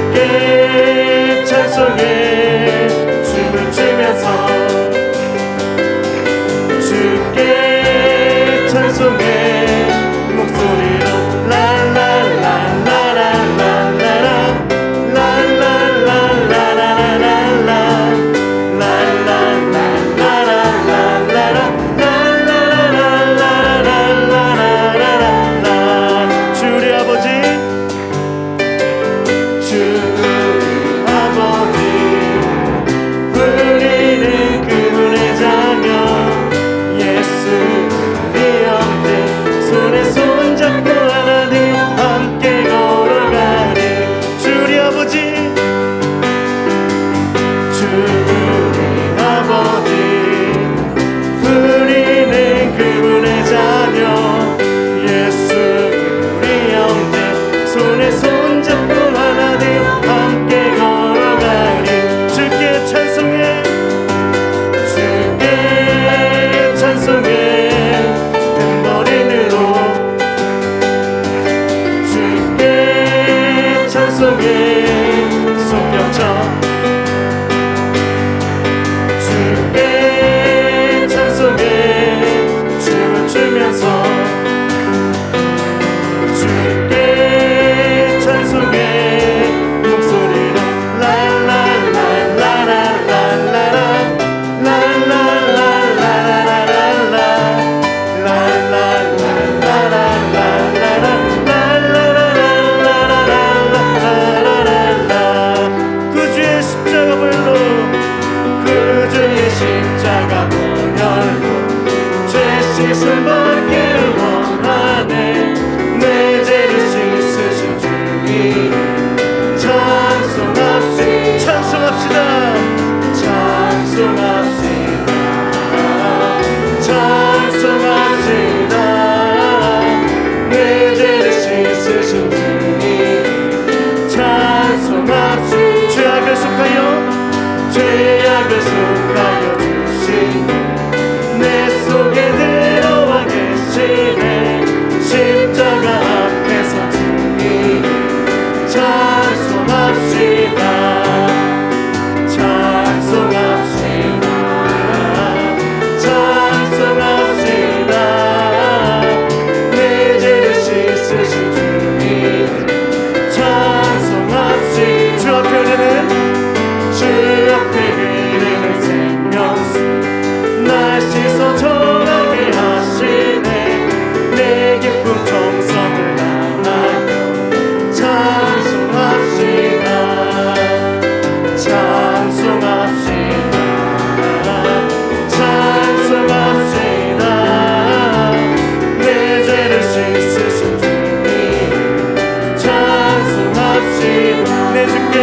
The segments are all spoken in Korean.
주께 찬송해 춤을 추면서 주께 찬송해 목소리로 죄악을 속하여 주신 내 속에 들어와 계시네. 십자가 앞에서 주님 찬송합시다. 찬송합시다. 찬송합시다. 내 죄를 씻으신 주님 찬송합시다. 주 앞에 흐르는 주 앞에 흐르는 생명수 날 씻어 정하게 하시네. 내 기쁨 정성을 다하여 찬송합시다. 찬송합시다. 찬송합시다. 내 죄를 씻으신 주님 찬송합시다. 내 주께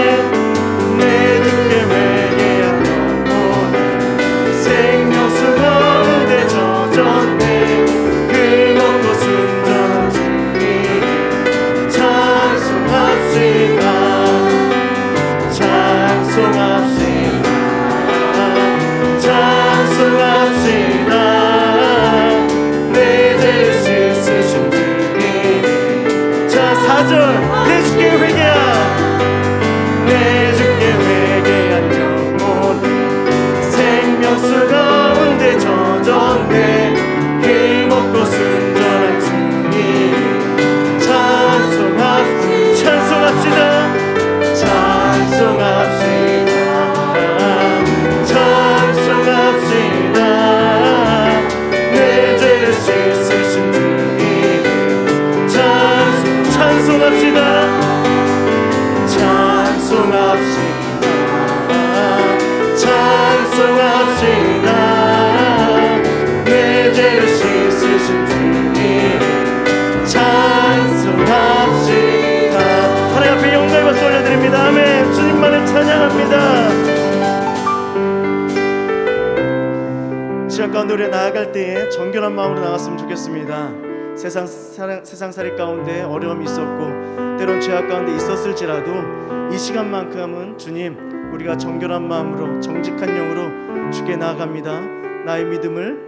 회개한 영혼 생명수 가운데 젖었네. 그 먹고 순전한 주님 찬송합시다. 찬송합시다. 찬송합시다. 내 죄를 씻으신 주님. 자 4절 내 주께 회개한 내 주께 회개한 영혼 생명수 가운데 젖었네. 그 먹고 순전한 주님 찬송합시다. 찬송합시다. 찬송합시다. 찬송합시다. 내 죄를 씻으신 주님 찬송합시다. 찬송합시다. 찬송합시다. 내 죄를 씻으신 주님 찬송합시다. 하나님 앞에 영광의 박수 올려드립니다. 아멘. 주님만을 찬양합니다. 시간 가운데 우리 나아갈 때에 정결한 마음으로 나갔으면 좋겠습니다. 세상살이 가운데 어려움이 있었고 때론 죄악 가운데 있었을지라도 이 시간만큼은 주님 우리가 정결한 마음으로 정직한 영으로 주께 나아갑니다. 나의 믿음을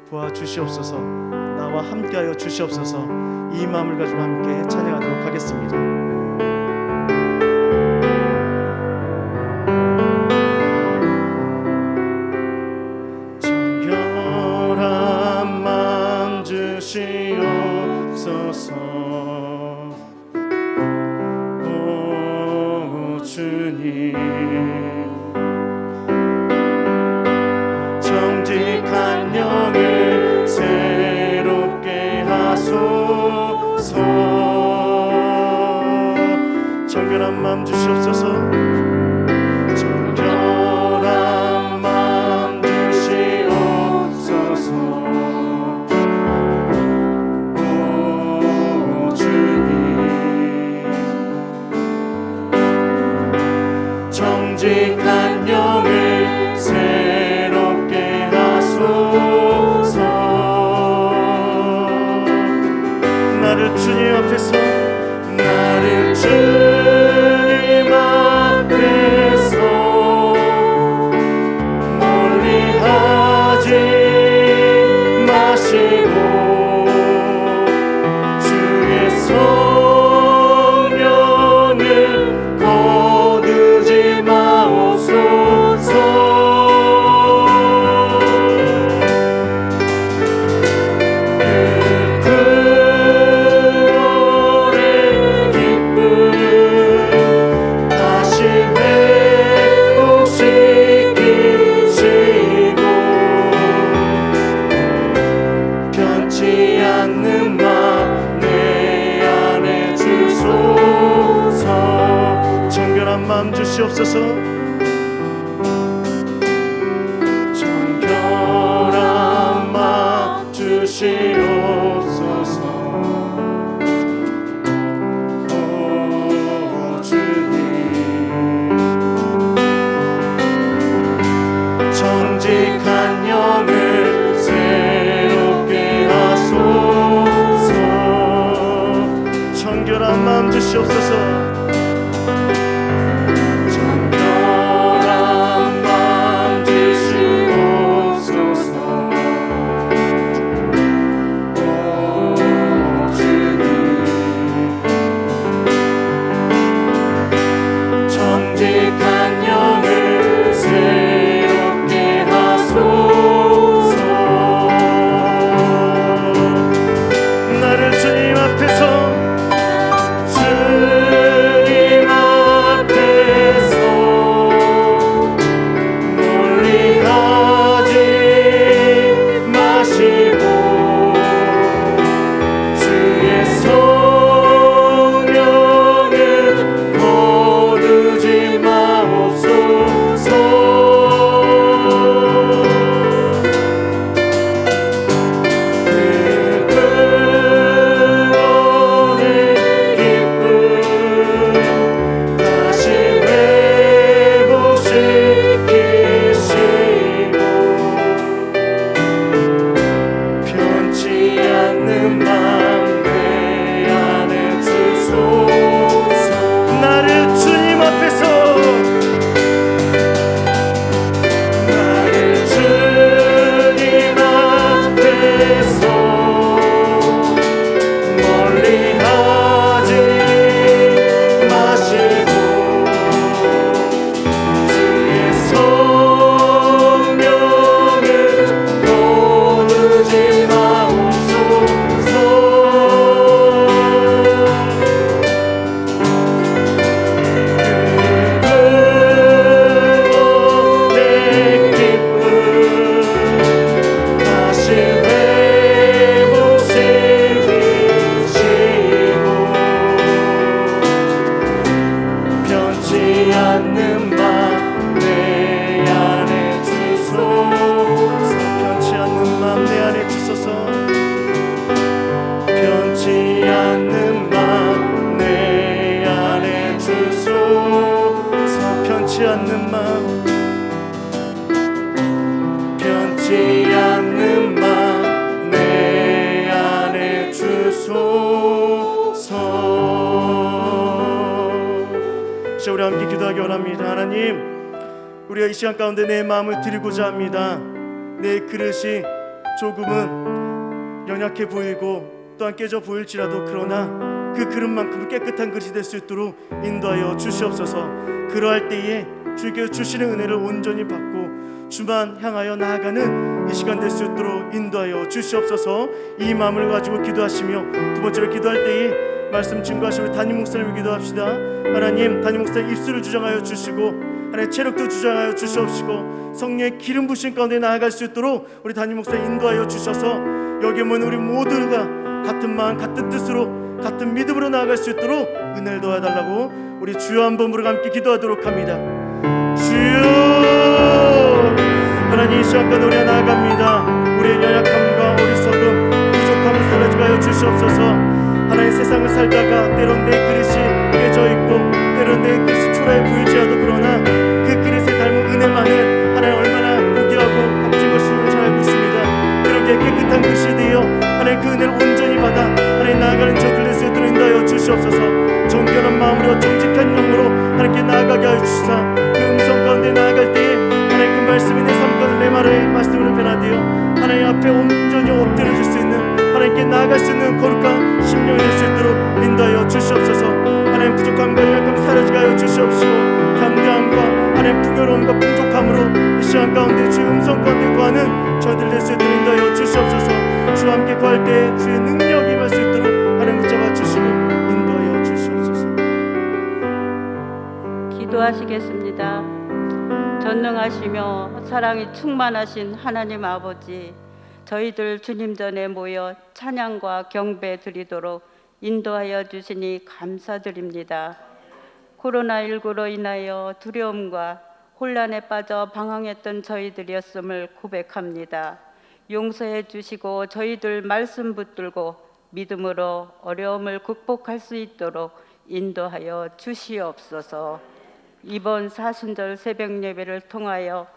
도와주시옵소서. 나와 함께하여 주시옵소서. 이 마음을 가지고 함께 찬양하도록 하겠습니다. 주님 정직한 영을 새롭게 하소서 정결한 마음 주시옵소서 정결한 마음 주시옵소서 오 주님 정직한 영을 새롭게 하소서 나를 주님 앞에서 나를 주님 앞에서 멀리 하지 마시고 주의 성령을 거두지 마옵소서 마음 주시옵소서 정결한 마음 주시옵소서 오 주님 정직한 영을 새롭게 하소서 정결한 마음 주시옵소서 변치 않는 마음 변치 않는 마음 내 안에 주소서. 이제 우리 함께 기도하기 원합니다. 하나님, 우리가 이 시간 가운데 내 마음을 드리고자 합니다. 내 그릇이 조금은 연약해 보이고 또한 깨져 보일지라도 그러나 그 그릇만큼 깨끗한 그릇이 될 수 있도록 인도하여 주시옵소서. 그러할 때에 주께서 주시는 은혜를 온전히 받고 주만 향하여 나아가는 이 시간 될 수 있도록 인도하여 주시옵소서. 이 마음을 가지고 기도하시며 두 번째로 기도할 때에 말씀 증거하신 우리 담임 목사님을 기도합시다. 하나님, 담임 목사님 입술을 주장하여 주시고 하나님 체력도 주장하여 주시옵시고 성령의 기름 부신 가운데 나아갈 수 있도록 우리 담임 목사님 인도하여 주셔서 여기 모인 우리 모두가 같은 마음 같은 뜻으로 같은 믿음으로 나아갈 수 있도록 은혜를 도와달라고 우리 주여 한번 부르고 함께 기도하도록 합니다. 주여, 하나님 이 시간과 노래 나아갑니다. 우리의 연약함과 어리석음 부족함을 사라지게 하여 주시옵소서. 하나님, 세상을 살다가 때론 내 그릇이 깨져있고 때론 내 그릇이 초라해 보일지라도 그러나 그 그릇에 닮은 은혜만은 하나님 얼마나 고귀하고 값진 것인지 잘 알고 있습니다. 그렇게 깨끗한 그릇이 되어 하나님 그 은혜를 온전히 받아 하나님 나아가는 저들 될 수 있도록 인도하여 주시옵소서. 정결한 마음으로 정직한 영으로 하나님께 나아가게 하여 주시사 그 음성 가운데 나아갈 때에 하나님 그 말씀이 내 삶 가운데 내 말의 말씀으로 변화되어 하나님 앞에 온전히 엎드려질 수 있는 하나님께 나아갈 수 있는 거룩한 심령이 될 수 있도록 인도하여 주시옵소서. 하나님 부족함과 연약함 사라지게 하여 주시옵시고 담대함과 하나님 풍요로움과 풍족함으로 이 시간 가운데 주의 음성 가운데 거하는 저희들 될 수 있도록 인도하여 주시옵소서. 주와 함께 거할 때 주의 능력이 임할 수 있도록 하나님 붙잡아 주시고 인도하여 주시옵소서. 기도하시겠습니다. 전능하시며 사랑이 충만하신 하나님 아버지, 저희들 주님 전에 모여 찬양과 경배 드리도록 인도하여 주시니 감사드립니다. 코로나19로 인하여 두려움과 혼란에 빠져 방황했던 저희들이었음을 고백합니다. 용서해 주시고 저희들 말씀 붙들고 믿음으로 어려움을 극복할 수 있도록 인도하여 주시옵소서. 이번 사순절 새벽 예배를 통하여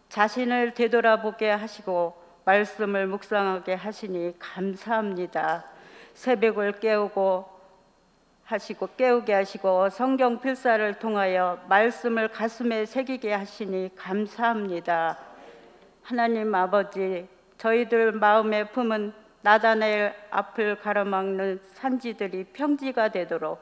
자신을 되돌아보게 하시고 말씀을 묵상하게 하시니 감사합니다. 새벽을 깨우게 하시고 성경 필사를 통하여 말씀을 가슴에 새기게 하시니 감사합니다. 하나님 아버지, 저희들 마음에 품은 나다나엘 앞을 가로막는 산지들이 평지가 되도록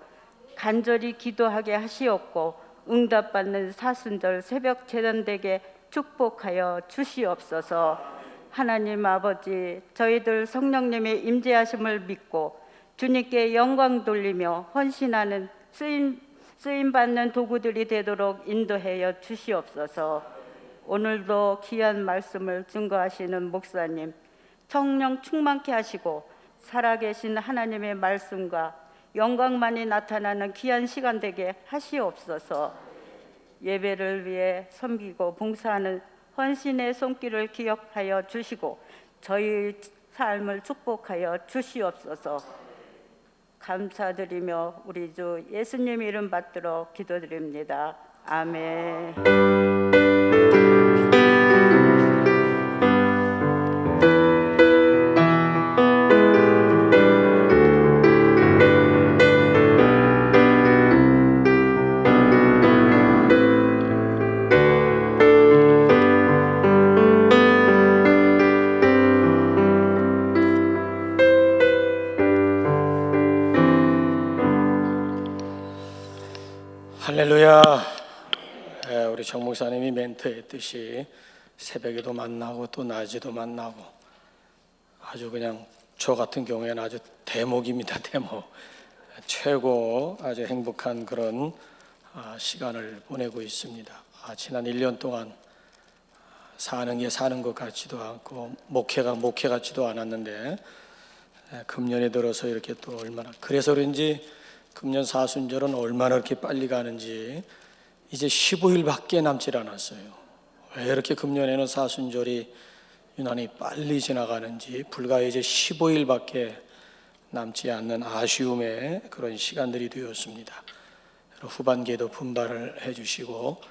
간절히 기도하게 하시옵고 응답받는 사순절 새벽 제단되게 축복하여 주시옵소서. 하나님 아버지, 저희들 성령님의 임재하심을 믿고 주님께 영광 돌리며 헌신하는 쓰임받는 도구들이 되도록 인도하여 주시옵소서. 오늘도 귀한 말씀을 증거하시는 목사님, 성령 충만케 하시고 살아계신 하나님의 말씀과 영광만이 나타나는 귀한 시간 되게 하시옵소서. 예배를 위해 섬기고 봉사하는 헌신의 손길을 기억하여 주시고 저희 삶을 축복하여 주시옵소서. 감사드리며 우리 주 예수님 이름 받들어 기도드립니다. 아멘. 할렐루야. 우리 정 목사님이 멘트했듯이 새벽에도 만나고 또 낮에도 만나고 아주 그냥 저 같은 경우에는 아주 대목입니다. 대목. 최고 아주 행복한 그런 시간을 보내고 있습니다. 지난 1년 동안 사는 게 사는 것 같지도 않고 목회가 목회 같지도 않았는데 금년에 들어서 이렇게 또 얼마나, 그래서 그런지 금년 사순절은 얼마나 이렇게 빨리 가는지 이제 15일밖에 남질 않았어요. 왜 이렇게 금년에는 사순절이 유난히 빨리 지나가는지, 불과 이제 15일밖에 남지 않는 아쉬움의 그런 시간들이 되었습니다. 후반기에도 분발을 해주시고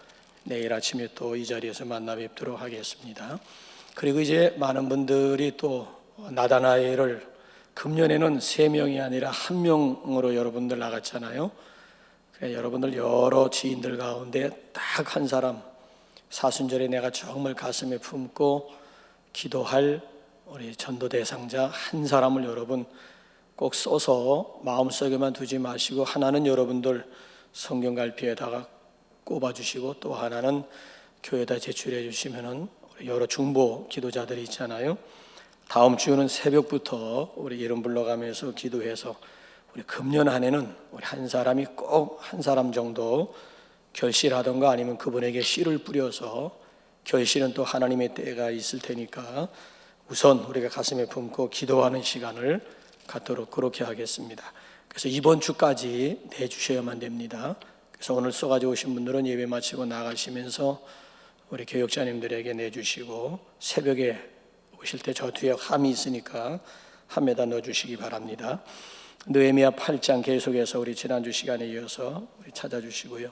내일 아침에 또 이 자리에서 만나 뵙도록 하겠습니다. 그리고 이제 많은 분들이 또 나다나엘을 금년에는 3명이 아니라 1명으로 여러분들 나갔잖아요. 그래, 여러분들 여러 지인들 가운데 딱 한 사람, 사순절에 내가 정말 가슴에 품고 기도할 우리 전도 대상자 한 사람을 여러분 꼭 써서 마음속에만 두지 마시고, 하나는 여러분들 성경 갈피에다가 꼽아주시고 또 하나는 교회에다 제출해 주시면은 여러 중보 기도자들이 있잖아요. 다음 주는 새벽부터 우리 이름 불러가면서 기도해서 우리 금년 한 해는 우리 한 사람이 꼭 한 사람 정도 결실하던가 아니면 그분에게 씨를 뿌려서 결실은 또 하나님의 때가 있을 테니까 우선 우리가 가슴에 품고 기도하는 시간을 갖도록 그렇게 하겠습니다. 그래서 이번 주까지 내주셔야만 됩니다. 그래서 오늘 써가지고 오신 분들은 예배 마치고 나가시면서 우리 교역자님들에게 내주시고 새벽에 오실 때 저 뒤에 함이 있으니까 함에다 넣어주시기 바랍니다. 느헤미야 8장 계속해서 우리 지난주 시간에 이어서 우리 찾아주시고요.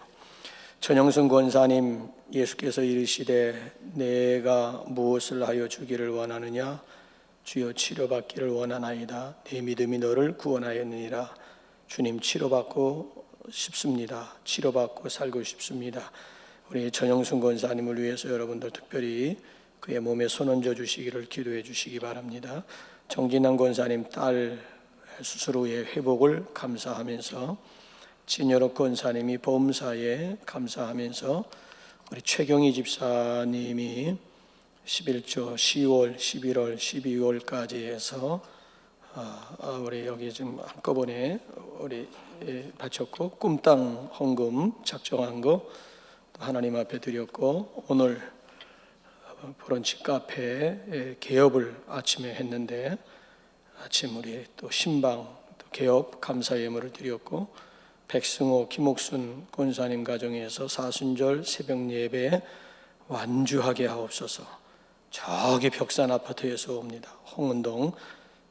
전영승 권사님, 예수께서 이르시되 내가 무엇을 하여 주기를 원하느냐? 주여 치료받기를 원하나이다. 내 믿음이 너를 구원하였느니라. 주님 치료받고 싶습니다. 치료받고 살고 싶습니다. 우리 전영승 권사님을 위해서 여러분들 특별히 그의 몸에 손 얹어 주시기를 기도해 주시기 바랍니다. 정진환 권사님 딸 수술 후의 회복을 감사하면서 진여록 권사님이 보험사에 감사하면서 우리 최경희 집사님이 11조 10월, 11월, 12월까지 해서 우리 여기 지금 한꺼번에 우리 바쳤고 꿈땅 헌금 작정한 거 하나님 앞에 드렸고 오늘 브런치 카페 개업을 아침에 했는데 아침 우리 또 신방 또 개업 감사 예물을 드렸고 백승호 김옥순 권사님 가정에서 사순절 새벽 예배 완주하게 하옵소서. 저기 벽산 아파트에서 옵니다. 홍은동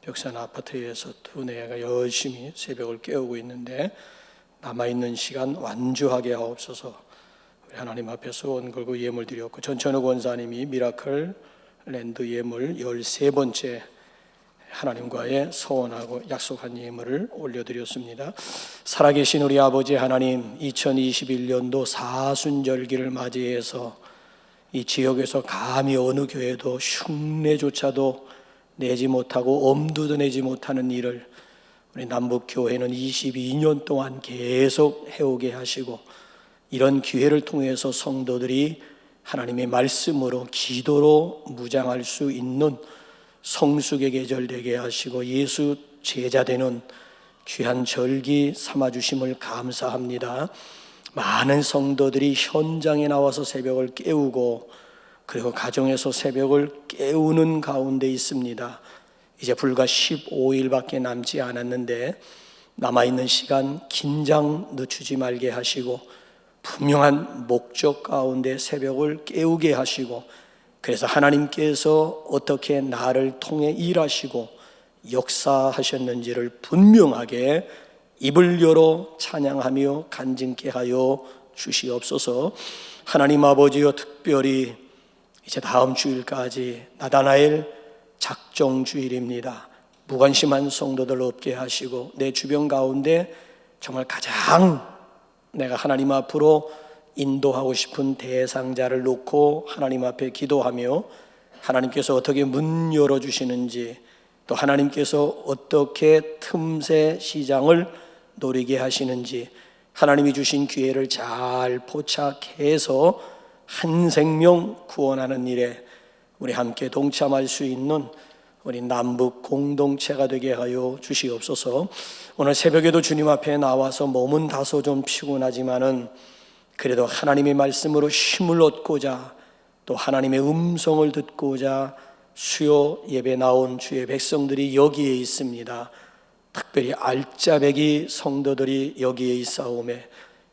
벽산 아파트에서 두뇌가 열심히 새벽을 깨우고 있는데 남아있는 시간 완주하게 하옵소서. 우리 하나님 앞에 소원 걸고 예물 드렸고 전천우 권사님이 미라클 랜드 예물 13번째 하나님과의 소원하고 약속한 예물을 올려드렸습니다. 살아계신 우리 아버지 하나님, 2021년도 사순절기를 맞이해서 이 지역에서 감히 어느 교회도 흉내조차도 내지 못하고 엄두도 내지 못하는 일을 우리 남북교회는 22년 동안 계속 해오게 하시고 이런 기회를 통해서 성도들이 하나님의 말씀으로 기도로 무장할 수 있는 성숙의 계절 되게 하시고 예수 제자 되는 귀한 절기 삼아주심을 감사합니다. 많은 성도들이 현장에 나와서 새벽을 깨우고 그리고 가정에서 새벽을 깨우는 가운데 있습니다. 이제 불과 15일밖에 남지 않았는데 남아있는 시간 긴장 늦추지 말게 하시고 분명한 목적 가운데 새벽을 깨우게 하시고 그래서 하나님께서 어떻게 나를 통해 일하시고 역사하셨는지를 분명하게 입을 열어 찬양하며 간증케 하여 주시옵소서. 하나님 아버지여, 특별히 이제 다음 주일까지 나다나엘 작정주일입니다. 무관심한 성도들 없게 하시고 내 주변 가운데 정말 가장 내가 하나님 앞으로 인도하고 싶은 대상자를 놓고 하나님 앞에 기도하며 하나님께서 어떻게 문 열어주시는지 또 하나님께서 어떻게 틈새 시장을 노리게 하시는지 하나님이 주신 기회를 잘 포착해서 한 생명 구원하는 일에 우리 함께 동참할 수 있는 우리 남북 공동체가 되게 하여 주시옵소서. 오늘 새벽에도 주님 앞에 나와서 몸은 다소 좀 피곤하지만은 그래도 하나님의 말씀으로 힘을 얻고자 또 하나님의 음성을 듣고자 수요 예배 나온 주의 백성들이 여기에 있습니다. 특별히 알짜배기 성도들이 여기에 있사오매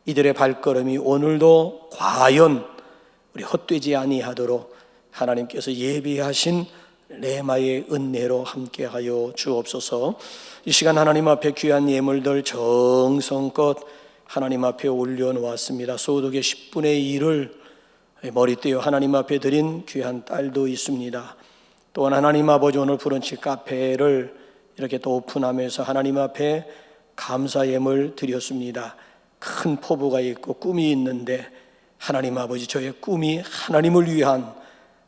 이들의 발걸음이 오늘도 과연 우리 헛되지 아니하도록 하나님께서 예비하신 레마의 은혜로 함께하여 주옵소서. 이 시간 하나님 앞에 귀한 예물들 정성껏 하나님 앞에 올려놓았습니다. 소득의 10분의 1을 머리띠어 하나님 앞에 드린 귀한 딸도 있습니다. 또한 하나님 아버지 오늘 브런치 카페를 이렇게 또 오픈하면서 하나님 앞에 감사 예물 드렸습니다. 큰 포부가 있고 꿈이 있는데 하나님 아버지 저의 꿈이 하나님을 위한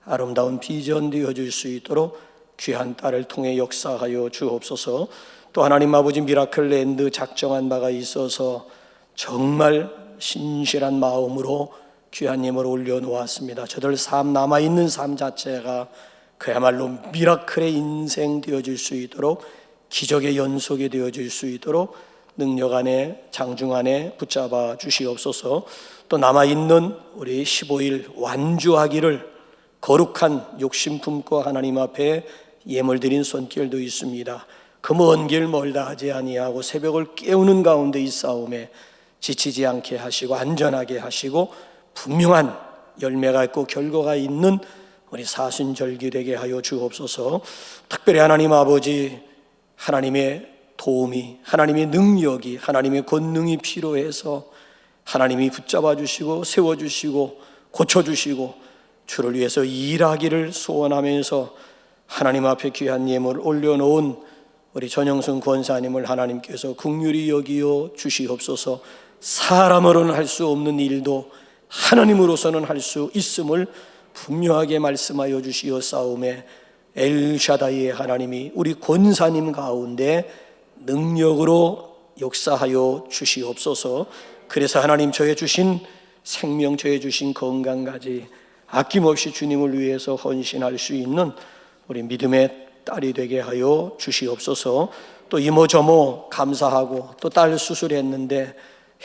아름다운 비전 되어줄 수 있도록 귀한 딸을 통해 역사하여 주옵소서. 또 하나님 아버지 미라클 랜드 작정한 바가 있어서 정말 신실한 마음으로 귀한 예물을 올려놓았습니다. 저들 삶 남아있는 삶 자체가 그야말로 미라클의 인생 되어질 수 있도록 기적의 연속이 되어질 수 있도록 능력 안에 장중 안에 붙잡아 주시옵소서. 또 남아있는 우리 15일 완주하기를 거룩한 욕심 품고 하나님 앞에 예물 드린 손길도 있습니다. 그 먼 길 멀다 하지 아니하고 새벽을 깨우는 가운데 있사오매 지치지 않게 하시고 안전하게 하시고 분명한 열매가 있고 결과가 있는 우리 사순절기 되게 하여 주옵소서. 특별히 하나님 아버지, 하나님의 도움이, 하나님의 능력이, 하나님의 권능이 필요해서 하나님이 붙잡아 주시고 세워주시고 고쳐주시고 주를 위해서 일하기를 소원하면서 하나님 앞에 귀한 예물을 올려놓은 우리 전영승 권사님을 하나님께서 긍휼히 여기어 주시옵소서. 사람으로는 할 수 없는 일도 하나님으로서는 할 수 있음을 분명하게 말씀하여 주시었사오매 엘샤다이의 하나님이 우리 권사님 가운데 능력으로 역사하여 주시옵소서. 그래서 하나님 저에 주신 생명, 저에 주신 건강까지 아낌없이 주님을 위해서 헌신할 수 있는 우리 믿음의 딸이 되게 하여 주시옵소서. 또 이모저모 감사하고 또 딸 수술했는데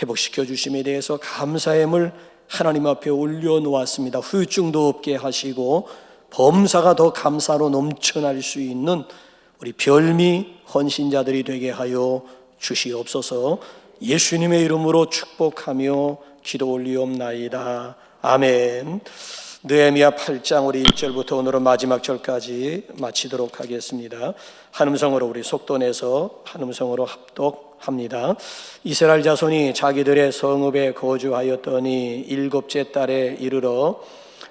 회복시켜 주심에 대해서 감사함을 하나님 앞에 올려놓았습니다. 후유증도 없게 하시고 범사가 더 감사로 넘쳐날 수 있는 우리 별미 헌신자들이 되게 하여 주시옵소서. 예수님의 이름으로 축복하며 기도 올리옵나이다. 아멘. 느헤미야 8장 우리 1절부터 오늘은 마지막 절까지 마치도록 하겠습니다. 한음성으로 우리 속도내서 한음성으로 합독합니다. 이스라엘 자손이 자기들의 성읍에 거주하였더니 일곱째 달에 이르러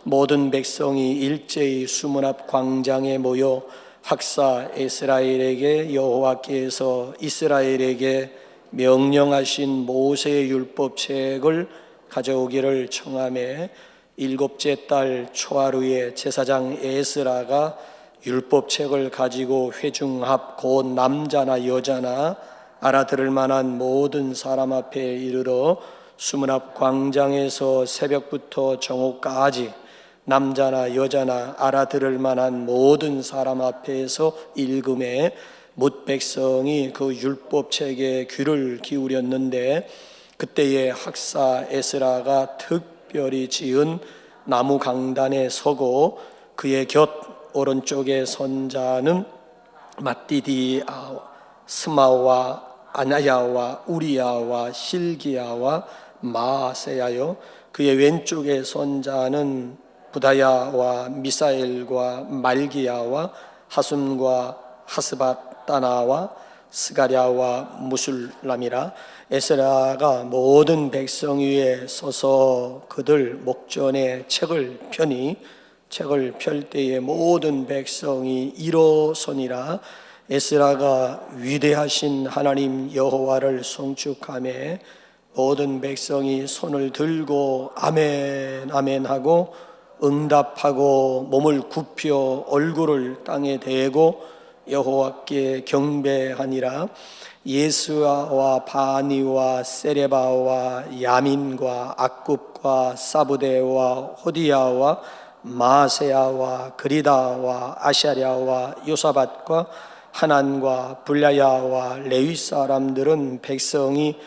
모든 백성이 일제히 수문 앞 광장에 모여 학사 에스라엘에게 여호와께서 이스라엘에게 명령하신 모세의 율법책을 가져오기를 청하매 일곱째 달 초하루에 제사장 에스라가 율법책을 가지고 회중 앞 곧 남자나 여자나 알아들을 만한 모든 사람 앞에 이르러 수문 앞 광장에서 새벽부터 정오까지 남자나 여자나 알아들을 만한 모든 사람 앞에서 읽음에 뭇 백성이 그 율법책에 귀를 기울였는데 그때에 학사 에스라가 특별히 지은 나무 강단에 서고 그의 곁 오른쪽에 선 자는 마띠디아, 스마와 아나야와 우리야와 실기야와 마세야요 그의 왼쪽에 선 자는 부다야와 미사엘과 말기야와 하순과 하스바따나와 스가랴와 무술람이라. 에스라가 모든 백성 위에 서서 그들 목전에 책을 펴니 책을 펼 때에 모든 백성이 일어서니라. 에스라가 위대하신 하나님 여호와를 송축하며 모든 백성이 손을 들고 아멘 아멘 하고 응답하고 몸을 굽혀 얼굴을 땅에 대고 여호와께 경배하니라. 예수아와 바니와 세레바와 야민과 악굽과 사부데와 호디야와 마세야와 그리다와 아샤랴와 요사밧과 하난과 불야야와 레위 사람들은 백성이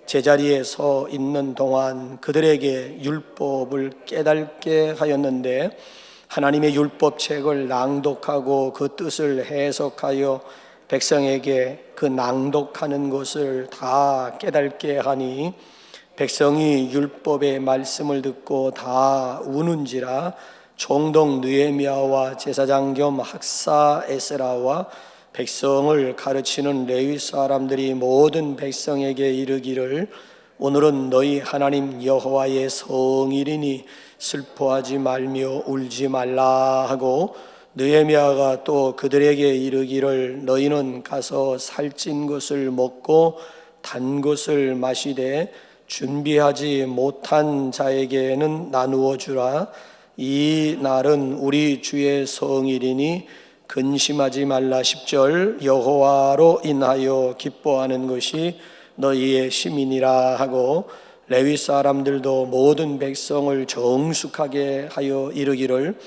제자리에 서 있는 동안 그들에게 율법을 깨닫게 하였는데 하나님의 율법책을 낭독하고 그 뜻을 해석하여 백성에게 그 낭독하는 것을 다 깨닫게 하니 백성이 율법의 말씀을 듣고 다 우는지라. 총독 느헤미야와 제사장 겸 학사 에스라와 백성을 가르치는 레위 사람들이 모든 백성에게 이르기를 오늘은 너희 하나님 여호와의 성일이니 슬퍼하지 말며 울지 말라 하고 느헤미야가 또 그들에게 이르기를 너희는 가서 살찐 것을 먹고 단 것을 마시되 준비하지 못한 자에게는 나누어 주라. 이 날은 우리 주의 성일이니 근심하지 말라. 10절 여호와로 인하여 기뻐하는 것이 너희의 시민이라 하고 레위 사람들도 모든 백성을 정숙하게 하여 이르기를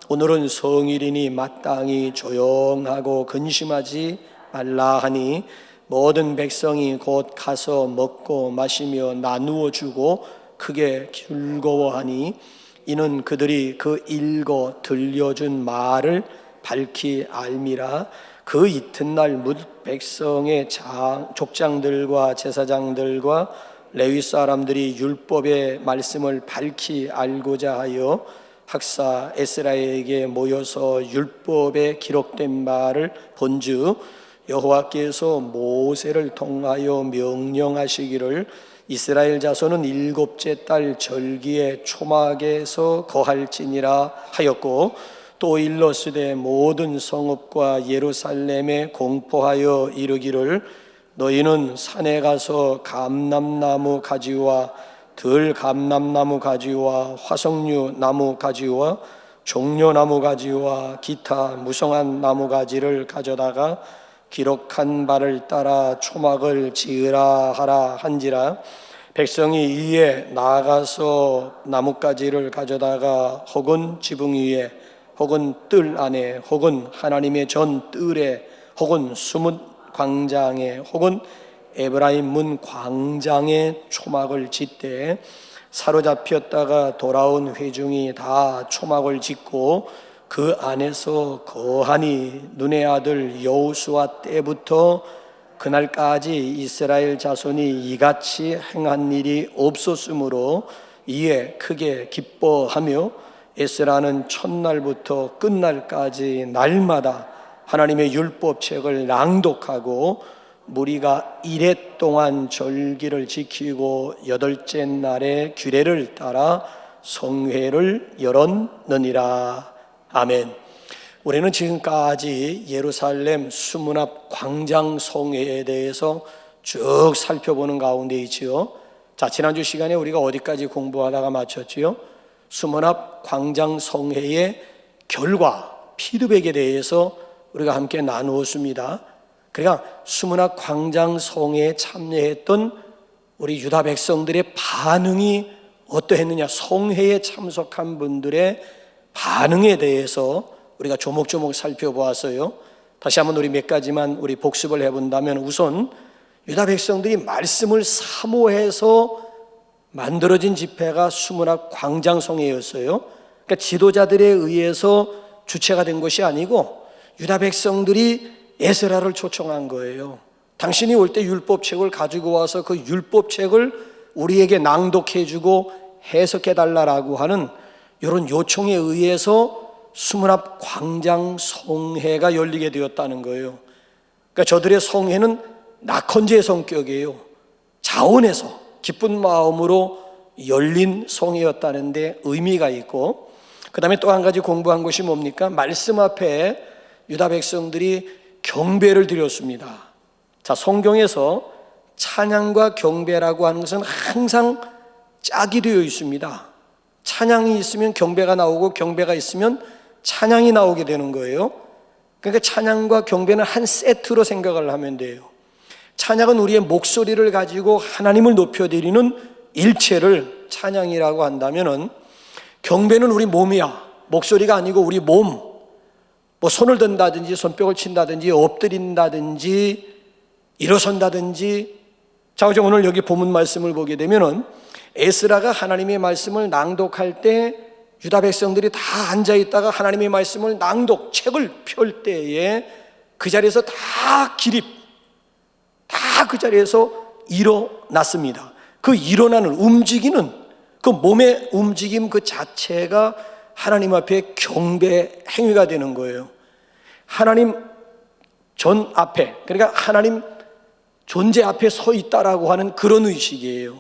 오늘은 성일이니 마땅히 조용하고 근심하지 말라 하니 모든 백성이 곧 가서 먹고 마시며 나누어 주고 크게 즐거워하니 이는 그들이 그 읽어 들려준 말을 밝히 알미라. 그 이튿날 뭇 백성의 족장들과 제사장들과 레위 사람들이 율법의 말씀을 밝히 알고자 하여 학사 에스라에게 모여서 율법에 기록된 말을 본즉 여호와께서 모세를 통하여 명령하시기를 이스라엘 자손은 일곱째 달 절기에 초막에서 거할지니라 하였고, 또 일러스되 모든 성읍과 예루살렘에 공포하여 이르기를 너희는 산에 가서 감람나무 가지와 들감람나무 가지와 화석류 나무 가지와 종려나무 가지와 기타 무성한 나무 가지를 가져다가 기록한 바를 따라 초막을 지으라 하라 한지라. 백성이 이에 나아가서 나뭇가지를 가져다가 혹은 지붕 위에 혹은 뜰 안에 혹은 하나님의 전 뜰에 혹은 수문 광장에 혹은 에브라임 문 광장에 초막을 짓되 사로잡혔다가 돌아온 회중이 다 초막을 짓고 그 안에서 거하니 눈의 아들 여호수아 때부터 그날까지 이스라엘 자손이 이같이 행한 일이 없었으므로 이에 크게 기뻐하며 에스라는 첫날부터 끝날까지 날마다 하나님의 율법책을 낭독하고 무리가 이레 동안 절기를 지키고 여덟째 날에 규례를 따라 성회를 열었느니라. 아멘. 우리는 지금까지 예루살렘 수문 앞 광장 성회에 대해서 쭉 살펴보는 가운데 있지요. 자, 지난주 시간에 우리가 어디까지 공부하다가 마쳤지요? 수문 앞 광장 성회의 결과, 피드백에 대해서 우리가 함께 나누었습니다. 그러니까 수문 앞 광장 성회에 참여했던 우리 유다 백성들의 반응이 어떠했느냐, 성회에 참석한 분들의 반응에 대해서 우리가 조목조목 살펴보았어요. 다시 한번 우리 몇 가지만 우리 복습을 해본다면, 우선 유다 백성들이 말씀을 사모해서 만들어진 집회가 수문 앞 광장성회였어요. 그러니까 지도자들에 의해서 주체가 된 것이 아니고 유다 백성들이 에스라를 초청한 거예요. 당신이 올 때 율법책을 가지고 와서 그 율법책을 우리에게 낭독해주고 해석해달라고 하는 이런 요청에 의해서 수문 앞 광장 성회가 열리게 되었다는 거예요. 그러니까 저들의 성회는 낙헌제의 성격이에요. 자원해서 기쁜 마음으로 열린 성회였다는데 의미가 있고, 그 다음에 또 한 가지 공부한 것이 뭡니까? 말씀 앞에 유다 백성들이 경배를 드렸습니다. 자, 성경에서 찬양과 경배라고 하는 것은 항상 짝이 되어 있습니다. 찬양이 있으면 경배가 나오고 경배가 있으면 찬양이 나오게 되는 거예요. 그러니까 찬양과 경배는 한 세트로 생각을 하면 돼요. 찬양은 우리의 목소리를 가지고 하나님을 높여드리는 일체를 찬양이라고 한다면은, 경배는 우리 몸이야. 목소리가 아니고 우리 몸. 뭐 손을 든다든지 손뼉을 친다든지 엎드린다든지 일어선다든지. 자, 이제 오늘 여기 본문 말씀을 보게 되면은 에스라가 하나님의 말씀을 낭독할 때 유다 백성들이 다 앉아 있다가 하나님의 말씀을 낭독, 책을 펼 때에 그 자리에서 다 기립, 다 그 자리에서 일어났습니다. 그 일어나는, 움직이는 그 몸의 움직임 그 자체가 하나님 앞에 경배 행위가 되는 거예요. 하나님 전 앞에, 그러니까 하나님 존재 앞에 서 있다라고 하는 그런 의식이에요.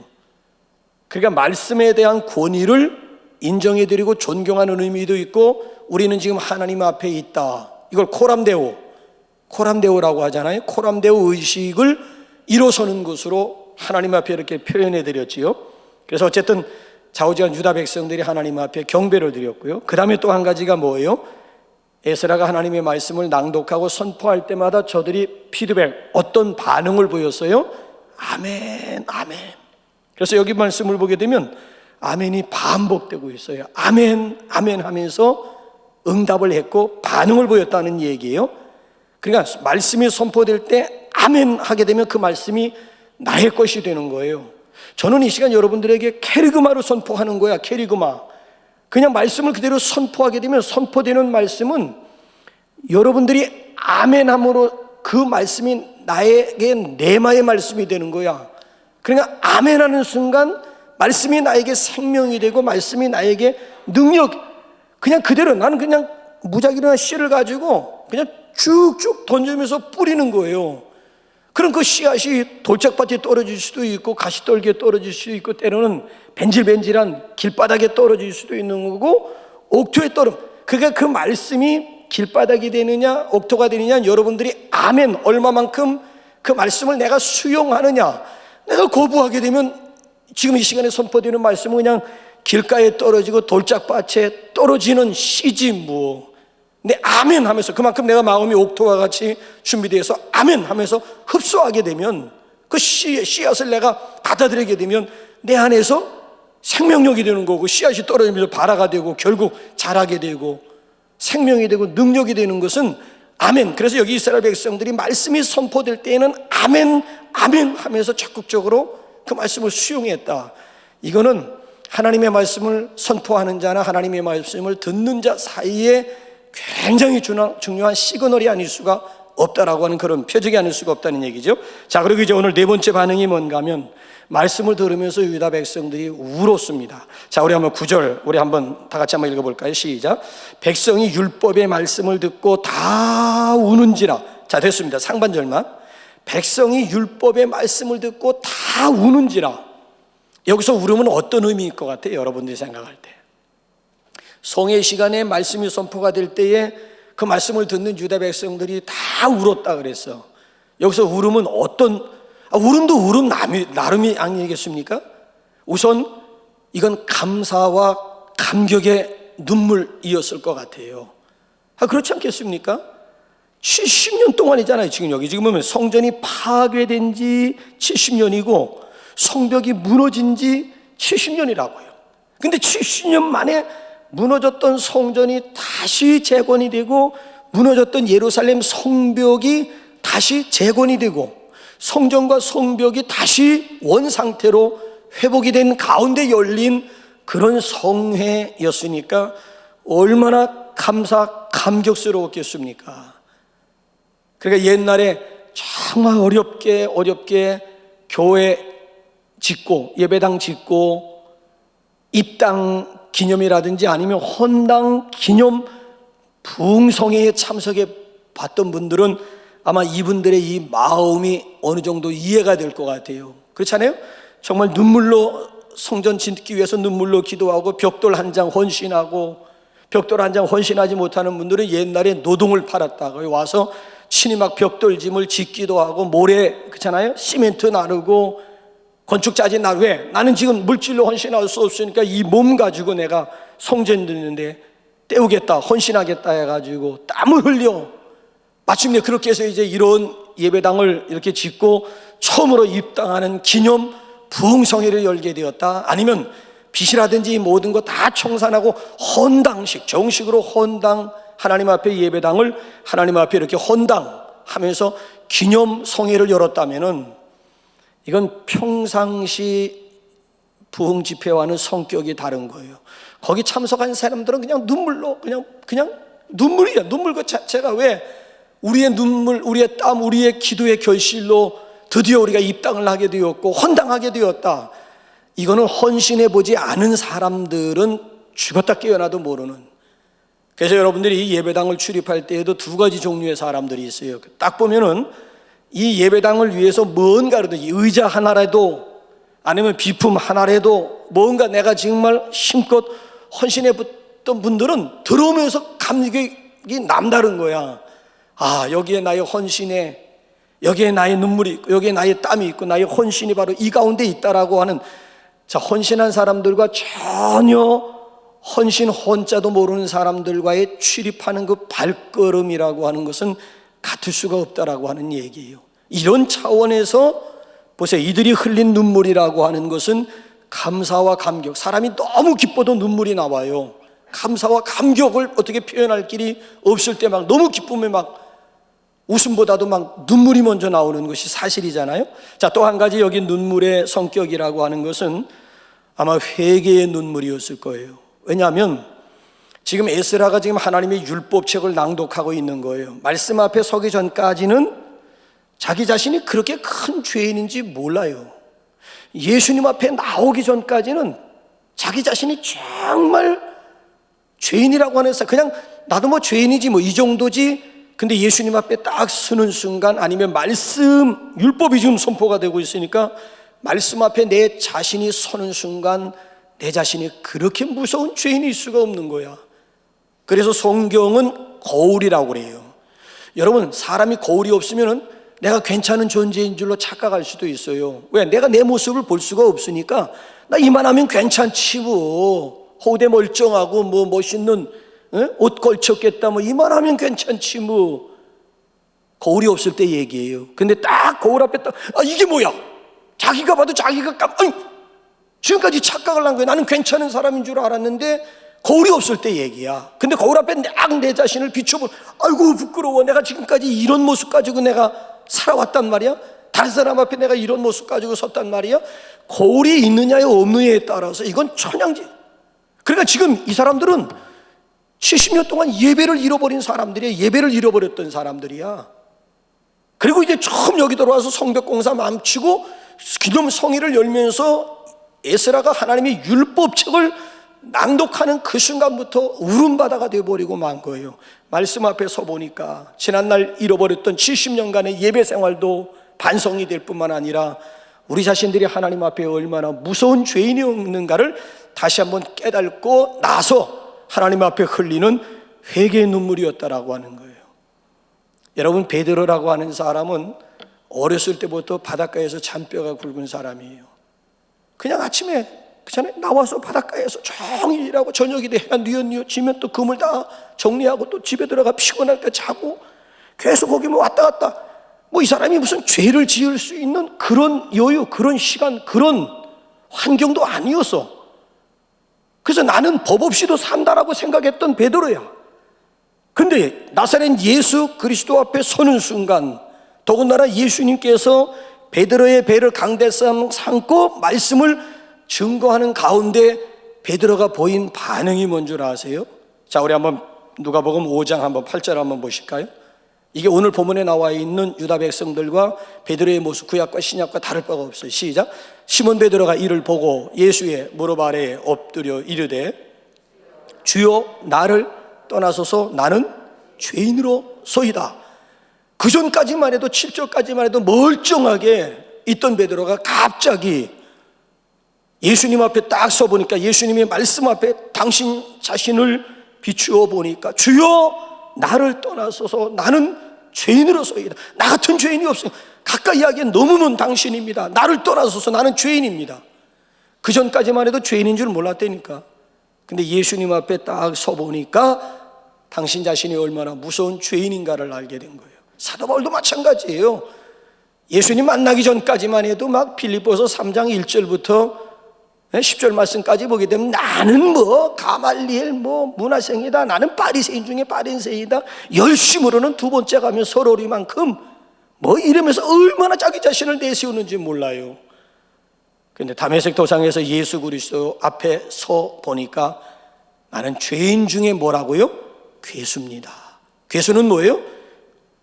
그러니까 말씀에 대한 권위를 인정해드리고 존경하는 의미도 있고, 우리는 지금 하나님 앞에 있다. 이걸 코람데오라고 하잖아요. 코람데오 의식을 일어서는 것으로 하나님 앞에 이렇게 표현해드렸지요. 그래서 어쨌든 좌우지간 유다 백성들이 하나님 앞에 경배를 드렸고요. 그 다음에 또 한 가지가 뭐예요? 에스라가 하나님의 말씀을 낭독하고 선포할 때마다 저들이 피드백, 어떤 반응을 보였어요? 아멘, 아멘. 그래서 여기 말씀을 보게 되면 아멘이 반복되고 있어요. 아멘, 아멘 하면서 응답을 했고 반응을 보였다는 얘기예요. 그러니까 말씀이 선포될 때 아멘 하게 되면 그 말씀이 나의 것이 되는 거예요. 저는 이 시간 여러분들에게 캐리그마로 선포하는 거야. 캐리그마. 그냥 말씀을 그대로 선포하게 되면 선포되는 말씀은 여러분들이 아멘함으로 그 말씀이 나에게 내마의 말씀이 되는 거야. 그러니까 아멘하는 순간 말씀이 나에게 생명이 되고 말씀이 나에게 능력, 그냥 그대로 나는 그냥 무작위나 씨를 가지고 그냥 쭉쭉 던지면서 뿌리는 거예요. 그럼 그 씨앗이 돌짝밭에 떨어질 수도 있고 가시떨기에 떨어질 수도 있고 때로는 벤질벤질한 길바닥에 떨어질 수도 있는 거고 옥토에 그러니까 그 말씀이 길바닥이 되느냐 옥토가 되느냐 여러분들이 아멘 얼마만큼 그 말씀을 내가 수용하느냐. 내가 거부하게 되면 지금 이 시간에 선포되는 말씀은 그냥 길가에 떨어지고 돌짝밭에 떨어지는 씨지 뭐. 근데 아멘 하면서 그만큼 내가 마음이 옥토와 같이 준비되어서 아멘 하면서 흡수하게 되면 그 씨앗을 내가 받아들이게 되면 내 안에서 생명력이 되는 거고 씨앗이 떨어지면서 발화가 되고 결국 자라게 되고 생명이 되고 능력이 되는 것은 아멘. 그래서 여기 이스라엘 백성들이 말씀이 선포될 때에는 아멘 아멘 하면서 적극적으로 그 말씀을 수용했다. 이거는 하나님의 말씀을 선포하는 자나 하나님의 말씀을 듣는 자 사이에 굉장히 중요한 시그널이 아닐 수가 없다라고 하는 그런 표적이 아닐 수가 없다는 얘기죠. 자, 그리고 이제 오늘 네 번째 반응이 뭔가 하면 말씀을 들으면서 유다 백성들이 울었습니다. 자, 우리 한번 9절 우리 한번 다 같이 한번 읽어볼까요? 시작. 백성이 율법의 말씀을 듣고 다 우는지라. 자, 됐습니다. 상반절만. 백성이 율법의 말씀을 듣고 다 우는지라. 여기서 울음은 어떤 의미일 것 같아요? 여러분들이 생각할 때 송해 시간에 말씀이 선포가 될 때에 그 말씀을 듣는 유다 백성들이 다 울었다 그랬어. 여기서 울음은 울음도 울음 나름이 아니겠습니까? 우선 이건 감사와 감격의 눈물이었을 것 같아요. 그렇지 않겠습니까? 70년 동안이잖아요. 지금 보면 성전이 파괴된 지 70년이고 성벽이 무너진 지 70년이라고요. 근데 70년 만에 무너졌던 성전이 다시 재건이 되고 무너졌던 예루살렘 성벽이 다시 재건이 되고 성전과 성벽이 다시 원상태로 회복이 된 가운데 열린 그런 성회였으니까 얼마나 감격스러웠겠습니까? 그러니까 옛날에 정말 어렵게 교회 짓고 예배당 짓고 입당 기념이라든지 아니면 헌당 기념 부흥성회에 참석해 봤던 분들은 아마 이분들의 이 마음이 어느 정도 이해가 될 것 같아요. 그렇잖아요? 정말 눈물로 성전 짓기 위해서 눈물로 기도하고 벽돌 한 장 헌신하고 벽돌 한 장 헌신하지 못하는 분들은 옛날에 노동을 팔았다가 와서 친이막 벽돌짐을 짓기도 하고 모래 그렇잖아요? 시멘트 나르고 건축자재 왜? 나는 지금 물질로 헌신할 수 없으니까 이 몸 가지고 내가 성전 짓는데 때우겠다 헌신하겠다 해가지고 땀을 흘려 마침내 그렇게 해서 이제 이런 예배당을 이렇게 짓고 처음으로 입당하는 기념 부흥성회를 열게 되었다. 아니면 빚이라든지 이 모든 거 다 청산하고 헌당식 정식으로 헌당 하나님 앞에 예배당을 하나님 앞에 이렇게 헌당하면서 기념 성회를 열었다면은 이건 평상시 부흥 집회와는 성격이 다른 거예요. 거기 참석한 사람들은 그냥 눈물로 그냥 눈물이야. 눈물 그 자체가 왜 우리의 눈물, 우리의 땀, 우리의 기도의 결실로 드디어 우리가 입당을 하게 되었고 헌당하게 되었다. 이거는 헌신해 보지 않은 사람들은 죽었다 깨어나도 모르는. 그래서 여러분들이 이 예배당을 출입할 때에도 두 가지 종류의 사람들이 있어요. 딱 보면은 이 예배당을 위해서 뭔가라든지 의자 하나라도 아니면 비품 하나라도 뭔가 내가 정말 힘껏 헌신해 봤던 분들은 들어오면서 감격이 남다른 거야. 아, 여기에 나의 헌신에 여기에 나의 눈물이 있고 여기에 나의 땀이 있고 나의 헌신이 바로 이 가운데 있다라고 하는, 자, 헌신한 사람들과 전혀 헌신 헌자도 모르는 사람들과의 출입하는 그 발걸음이라고 하는 것은 같을 수가 없다라고 하는 얘기예요. 이런 차원에서 보세요. 이들이 흘린 눈물이라고 하는 것은 감사와 감격. 사람이 너무 기뻐도 눈물이 나와요. 감사와 감격을 어떻게 표현할 길이 없을 때 막 너무 기쁨에 막 웃음보다도 막 눈물이 먼저 나오는 것이 사실이잖아요. 자, 또 한 가지 여기 눈물의 성격이라고 하는 것은 아마 회개의 눈물이었을 거예요. 왜냐하면 지금 에스라가 지금 하나님의 율법책을 낭독하고 있는 거예요. 말씀 앞에 서기 전까지는 자기 자신이 그렇게 큰 죄인인지 몰라요. 예수님 앞에 나오기 전까지는 자기 자신이 정말 죄인이라고 하는 그냥 나도 뭐 죄인이지 뭐 이 정도지. 근데 예수님 앞에 딱 서는 순간, 아니면 말씀 율법이 지금 선포가 되고 있으니까 말씀 앞에 내 자신이 서는 순간 내 자신이 그렇게 무서운 죄인일 수가 없는 거야. 그래서 성경은 거울이라고 그래요. 여러분, 사람이 거울이 없으면 내가 괜찮은 존재인 줄로 착각할 수도 있어요. 왜? 내가 내 모습을 볼 수가 없으니까 나 이만하면 괜찮지 뭐, 호대 멀쩡하고 뭐 멋있는 옷 걸쳤겠다 뭐 이만하면 괜찮지 뭐. 거울이 없을 때 얘기예요. 근데 딱 거울 앞에 딱 이게 뭐야? 자기가 봐도 자기가 지금까지 착각을 한 거예요. 나는 괜찮은 사람인 줄 알았는데 거울이 없을 때 얘기야. 근데 거울 앞에 딱 내 자신을 비춰보면 아이고 부끄러워. 내가 지금까지 이런 모습 가지고 내가 살아왔단 말이야. 다른 사람 앞에 내가 이런 모습 가지고 섰단 말이야. 거울이 있느냐에 없느냐에 따라서 이건 천양지. 그러니까 지금 이 사람들은 70년 동안 예배를 잃어버린 사람들이야. 예배를 잃어버렸던 사람들이야. 그리고 이제 처음 여기 들어와서 성벽공사 맘치고 기념 성회를 열면서 에스라가 하나님의 율법책을 낭독하는 그 순간부터 울음바다가 되어버리고 만 거예요. 말씀 앞에 서 보니까 지난날 잃어버렸던 70년간의 예배 생활도 반성이 될 뿐만 아니라 우리 자신들이 하나님 앞에 얼마나 무서운 죄인이었는가를 다시 한번 깨닫고 나서 하나님 앞에 흘리는 회개의 눈물이었다라고 하는 거예요. 여러분, 베드로라고 하는 사람은 어렸을 때부터 바닷가에서 잔뼈가 굵은 사람이에요. 그냥 아침에 그전에 나와서 바닷가에서 종일 일하고 저녁이 돼 해가 뉘엿뉘엿지면 또 그물 다 정리하고 또 집에 들어가 피곤하니까 자고 계속 거기 뭐 왔다 갔다. 뭐 이 사람이 무슨 죄를 지을 수 있는 그런 여유, 그런 시간, 그런 환경도 아니었어. 그래서 나는 법 없이도 산다라고 생각했던 베드로야. 근데 나사렛 예수 그리스도 앞에 서는 순간, 더군다나 예수님께서 베드로의 배를 강대상 삼고 말씀을 증거하는 가운데 베드로가 보인 반응이 뭔 줄 아세요? 자, 우리 한번 누가복음 5장 한번 8절 한번 보실까요? 이게 오늘 본문에 나와 있는 유다 백성들과 베드로의 모습, 구약과 신약과 다를 바가 없어요. 시작. 시몬 베드로가 이를 보고 예수의 무릎 아래에 엎드려 이르되 주여 나를 떠나소서 나는 죄인으로 소이다. 그 전까지만 해도 7절까지만 해도 멀쩡하게 있던 베드로가 갑자기 예수님 앞에 딱 서 보니까, 예수님의 말씀 앞에 당신 자신을 비추어 보니까 주여 나를 떠나소서 나는 죄인으로 소이다. 나 같은 죄인이 없어요. 가까이 하기엔 너무 먼 당신입니다. 나를 떠나소서 나는 죄인입니다. 그 전까지만 해도 죄인인 줄 몰랐다니까. 근데 예수님 앞에 딱 서 보니까 당신 자신이 얼마나 무서운 죄인인가를 알게 된 거예요. 사도 바울도 마찬가지예요. 예수님 만나기 전까지만 해도 막 빌립보서 3장 1절부터 10절 말씀까지 보게 되면 나는 뭐 가말리엘 뭐 문화생이다, 나는 바리새인 중에 바리새인이다, 열심으로는 두 번째 가면 서로리만큼 뭐 이러면서 얼마나 자기 자신을 내세우는지 몰라요. 그런데 다메섹 도상에서 예수 그리스도 앞에 서 보니까 나는 죄인 중에 뭐라고요? 괴수입니다. 괴수는 뭐예요?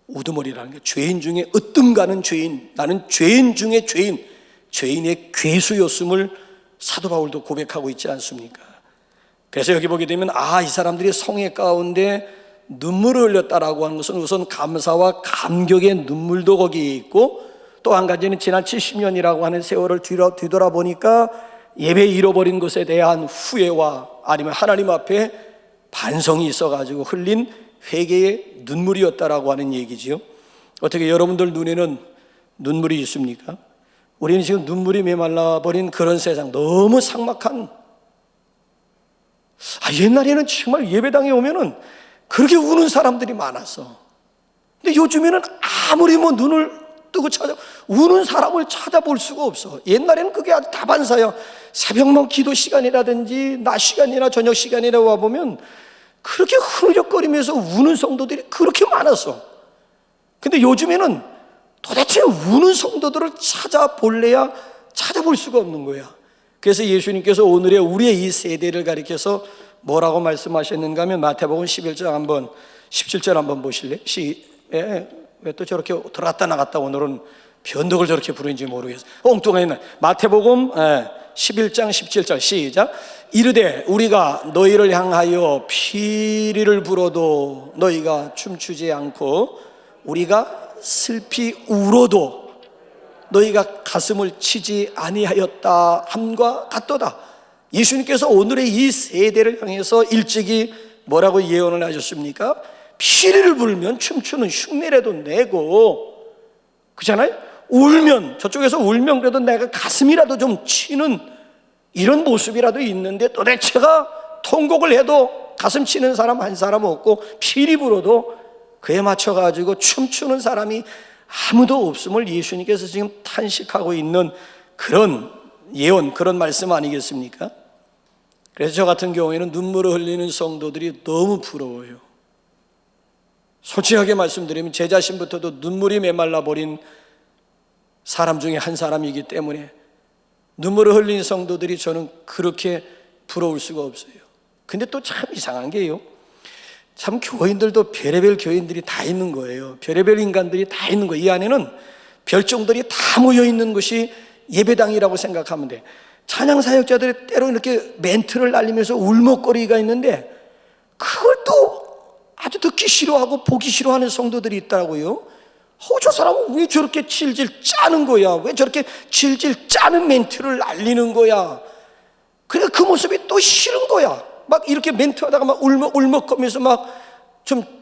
우두머리라는 게 죄인 중에 으뜸가는 죄인, 나는 죄인 중에 죄인, 죄인의 괴수였음을 사도 바울도 고백하고 있지 않습니까? 그래서 여기 보게 되면 이 사람들이 성회 가운데 눈물을 흘렸다라고 하는 것은 우선 감사와 감격의 눈물도 거기에 있고, 또 한 가지는 지난 70년이라고 하는 세월을 뒤돌아보니까 예배 잃어버린 것에 대한 후회와 아니면 하나님 앞에 반성이 있어가지고 흘린 회개의 눈물이었다라고 하는 얘기지요. 어떻게 여러분들 눈에는 눈물이 있습니까? 우리는 지금 눈물이 메말라버린 그런 세상, 너무 삭막한, 옛날에는 정말 예배당에 오면은 그렇게 우는 사람들이 많았어. 근데 요즘에는 아무리 뭐 눈을 뜨고 우는 사람을 찾아볼 수가 없어. 옛날에는 그게 아주 다반사야. 새벽만 기도 시간이라든지 낮 시간이나 저녁 시간이나 와보면 그렇게 흐느적거리면서 우는 성도들이 그렇게 많았어. 근데 요즘에는 도대체 우는 성도들을 찾아볼래야 찾아볼 수가 없는 거야. 그래서 예수님께서 오늘의 우리의 이 세대를 가리켜서 뭐라고 말씀하셨는가 하면 마태복음 11장 한번 17절 한번 보실래요? 왜 또 저렇게 들어갔다 나갔다 오늘은 변덕을 저렇게 부르는지 모르겠어요. 엉뚱하네. 마태복음 11장 17절 시작. 이르되 우리가 너희를 향하여 피리를 불어도 너희가 춤추지 않고 우리가 슬피 울어도 너희가 가슴을 치지 아니하였다 함과 같도다. 예수님께서 오늘의 이 세대를 향해서 일찍이 뭐라고 예언을 하셨습니까? 피리를 불면 춤추는 흉내라도 내고, 그렇잖아요? 울면, 저쪽에서 울면 그래도 내가 가슴이라도 좀 치는 이런 모습이라도 있는데, 도대체가 통곡을 해도 가슴 치는 사람 한 사람 없고 피리 불어도 그에 맞춰가지고 춤추는 사람이 아무도 없음을 예수님께서 지금 탄식하고 있는 그런 예언, 그런 말씀 아니겠습니까? 그래서 저 같은 경우에는 눈물을 흘리는 성도들이 너무 부러워요. 솔직하게 말씀드리면 제 자신부터도 눈물이 메말라 버린 사람 중에 한 사람이기 때문에 눈물을 흘린 성도들이 저는 그렇게 부러울 수가 없어요. 근데 또 참 이상한 게요, 참 교인들도 별의별 교인들이 다 있는 거예요. 별의별 인간들이 다 있는 거예요. 이 안에는 별종들이 다 모여 있는 것이 예배당이라고 생각하면 돼. 찬양 사역자들이 때로 이렇게 멘트를 날리면서 울먹거리가 있는데 그걸 또 아주 듣기 싫어하고 보기 싫어하는 성도들이 있더라고요. 저 사람은 왜 저렇게 질질 짜는 거야? 왜 저렇게 질질 짜는 멘트를 날리는 거야? 그러니까 그 모습이 또 싫은 거야. 막 이렇게 멘트하다가 막 울먹거리면서 막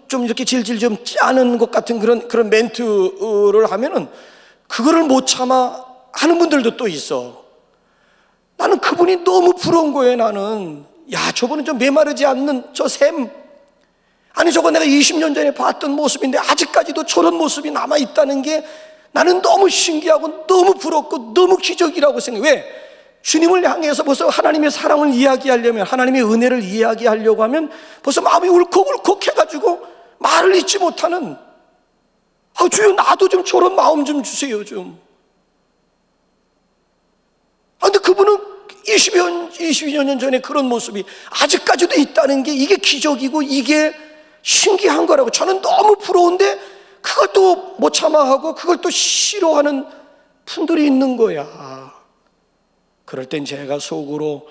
좀 이렇게 질질 좀 짜는 것 같은 그런 멘트를 하면은 그거를 못 참아 하는 분들도 또 있어. 나는 그분이 너무 부러운 거예요. 나는 저분은 좀 메마르지 않는 저 샘, 아니 저거 내가 20년 전에 봤던 모습인데 아직까지도 저런 모습이 남아있다는 게 나는 너무 신기하고 너무 부럽고 너무 기적이라고 생각해. 왜? 주님을 향해서 벌써 하나님의 사랑을 이야기하려면, 하나님의 은혜를 이야기하려고 하면 벌써 마음이 울컥울컥 해가지고 말을 잇지 못하는, 주여 나도 좀 저런 마음 좀 주세요 좀. 근데 그분은 20여 년 전에 그런 모습이 아직까지도 있다는 게 이게 기적이고 이게 신기한 거라고. 저는 너무 부러운데 그걸 또 못 참아하고 그걸 또 싫어하는 분들이 있는 거야. 그럴 땐 제가 속으로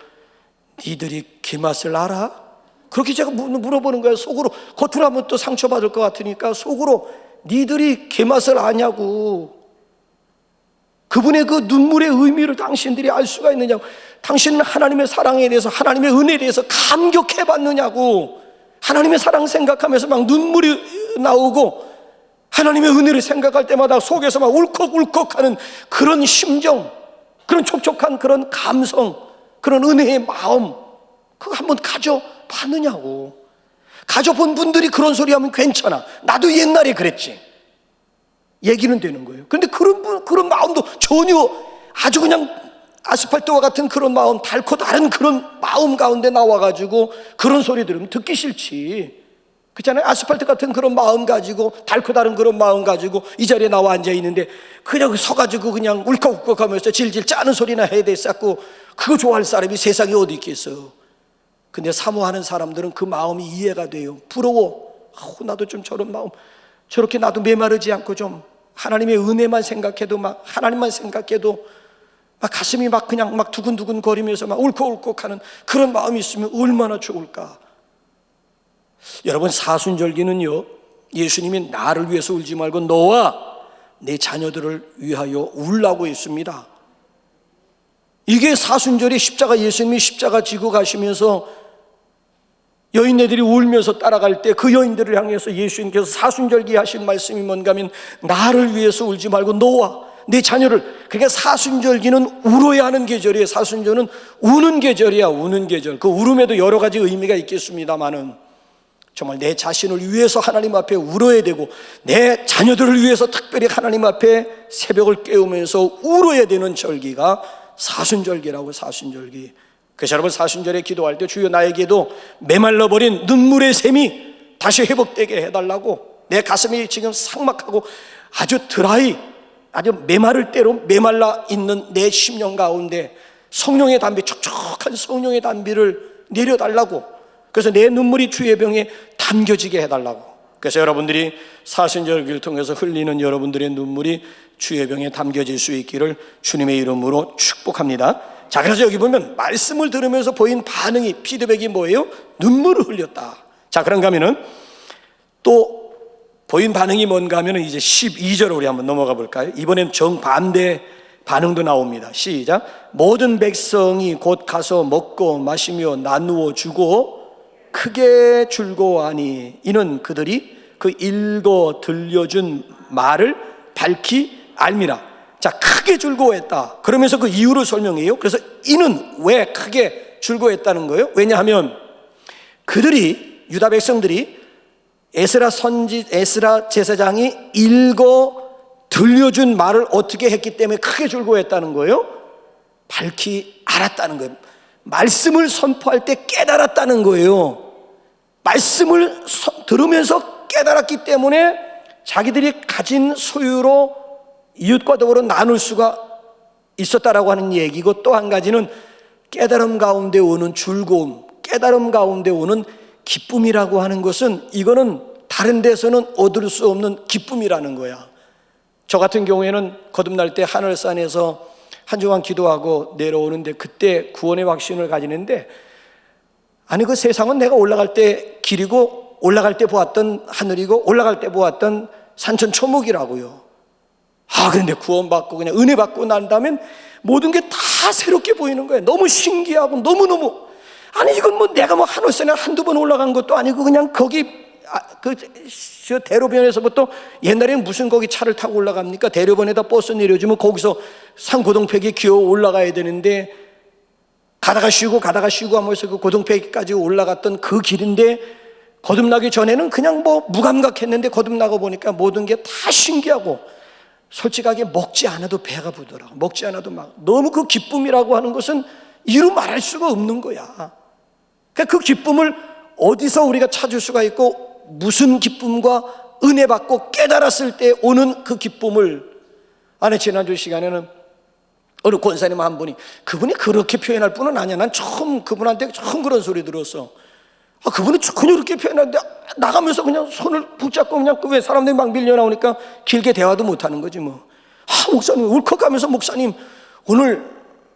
니들이 그 맛을 알아? 그렇게 제가 물어보는 거예요. 속으로. 겉으로 하면 또 상처받을 것 같으니까 속으로 니들이 그 맛을 아냐고. 그분의 그 눈물의 의미를 당신들이 알 수가 있느냐고. 당신은 하나님의 사랑에 대해서, 하나님의 은혜에 대해서 감격해 봤느냐고. 하나님의 사랑 생각하면서 막 눈물이 나오고 하나님의 은혜를 생각할 때마다 속에서 막 울컥울컥하는 그런 심정, 그런 촉촉한 그런 감성, 그런 은혜의 마음, 그거 한번 가져봤느냐고. 가져본 분들이 그런 소리 하면 괜찮아. 나도 옛날에 그랬지. 얘기는 되는 거예요. 그런데 그런 마음도 전혀 아주 그냥 아스팔트와 같은 그런 마음, 닳고 다른 그런 마음 가운데 나와가지고 그런 소리 들으면 듣기 싫지. 그렇잖아요. 아스팔트 같은 그런 마음 가지고, 닳고 다른 그런 마음 가지고 이 자리에 나와 앉아 있는데 그냥 서가지고 그냥 울컥울컥 하면서 질질 짜는 소리나 해야 됐었고, 그거 좋아할 사람이 세상에 어디 있겠어. 근데 사모하는 사람들은 그 마음이 이해가 돼요. 부러워. 나도 좀 저런 마음, 저렇게 나도 메마르지 않고 좀 하나님의 은혜만 생각해도, 막 하나님만 생각해도 막 가슴이 막 그냥 막 두근두근 거리면서 막 울컥울컥하는 그런 마음이 있으면 얼마나 좋을까. 여러분, 사순절기는요, 예수님이 나를 위해서 울지 말고 너와 내 자녀들을 위하여 울라고 했습니다. 이게 사순절의 십자가, 예수님이 십자가 지고 가시면서 여인네들이 울면서 따라갈 때 그 여인들을 향해서 예수님께서 사순절기 하신 말씀이 뭔가 하면 나를 위해서 울지 말고 너와 내 자녀를. 그러니까 사순절기는 울어야 하는 계절이에요. 사순절은 우는 계절이야. 우는 계절. 그 울음에도 여러 가지 의미가 있겠습니다만은 정말 내 자신을 위해서 하나님 앞에 울어야 되고 내 자녀들을 위해서 특별히 하나님 앞에 새벽을 깨우면서 울어야 되는 절기가 사순절기라고. 사순절기. 그래서 여러분, 사순절에 기도할 때 주여 나에게도 메말라버린 눈물의 샘이 다시 회복되게 해달라고, 내 가슴이 지금 삭막하고 아주 드라이, 아주 메마를 대로 메말라 있는 내 심령 가운데 성령의 담비, 촉촉한 성령의 담비를 내려달라고, 그래서 내 눈물이 주의 병에 담겨지게 해달라고. 그래서 여러분들이 사순절기를 통해서 흘리는 여러분들의 눈물이 주의 병에 담겨질 수 있기를 주님의 이름으로 축복합니다. 자, 그래서 여기 보면 말씀을 들으면서 보인 반응이, 피드백이 뭐예요? 눈물을 흘렸다. 자, 그런가 하면은 또 보인 반응이 뭔가 하면은 이제 12절로 우리 한번 넘어가 볼까요? 이번엔 정반대 반응도 나옵니다. 시작. 모든 백성이 곧 가서 먹고 마시며 나누어 주고 크게 즐거워하니 이는 그들이 그 읽어 들려준 말을 밝히 알미라. 자, 크게 즐거워했다. 그러면서 그 이유를 설명해요. 그래서 이는 왜 크게 즐거워했다는 거예요? 왜냐하면 그들이, 유다 백성들이 에스라 제사장이 읽어 들려준 말을 어떻게 했기 때문에 크게 즐거워했다는 거예요? 밝히 알았다는 거예요. 말씀을 선포할 때 깨달았다는 거예요. 말씀을 들으면서 깨달았기 때문에 자기들이 가진 소유로 이웃과 더불어 나눌 수가 있었다라고 하는 얘기고, 또 한 가지는 깨달음 가운데 오는 즐거움, 깨달음 가운데 오는 기쁨이라고 하는 것은, 이거는 다른 데서는 얻을 수 없는 기쁨이라는 거야. 저 같은 경우에는 거듭날 때 하늘산에서 한 주간 기도하고 내려오는데, 그때 구원의 확신을 가지는데, 아니 그 세상은 내가 올라갈 때 길이고 올라갈 때 보았던 하늘이고 올라갈 때 보았던 산천초목이라고요. 그런데 구원받고 그냥 은혜 받고 난 다음엔 모든 게 다 새롭게 보이는 거예요. 너무 신기하고 너무너무, 아니 이건 뭐 내가 뭐 하늘산에 한두 번 올라간 것도 아니고 그냥 거기 저 대로변에서부터, 옛날에는 무슨 거기 차를 타고 올라갑니까? 대로변에다 버스 내려주면 거기서 산고동팩에 기어 올라가야 되는데, 가다가 쉬고 하면서 그 고동팩까지 올라갔던 그 길인데, 거듭나기 전에는 그냥 뭐 무감각했는데 거듭나고 보니까 모든 게 다 신기하고, 솔직하게 먹지 않아도 배가 부르더라고. 먹지 않아도 막 너무 그 기쁨이라고 하는 것은 이루 말할 수가 없는 거야. 그러니까 그 기쁨을 어디서 우리가 찾을 수가 있고, 무슨 기쁨과 은혜 받고 깨달았을 때 오는 그 기쁨을, 지난주 시간에는 어느 권사님 한 분이, 그분이 그렇게 표현할 분은 아니야. 난 그분한테 처음 그런 소리 들었어. 그분이 전혀 그렇게 표현하는데 나가면서 그냥 손을 붙잡고 그냥, 왜 사람들이 막 밀려 나오니까 길게 대화도 못하는 거지 뭐. 목사님 울컥하면서, 목사님 오늘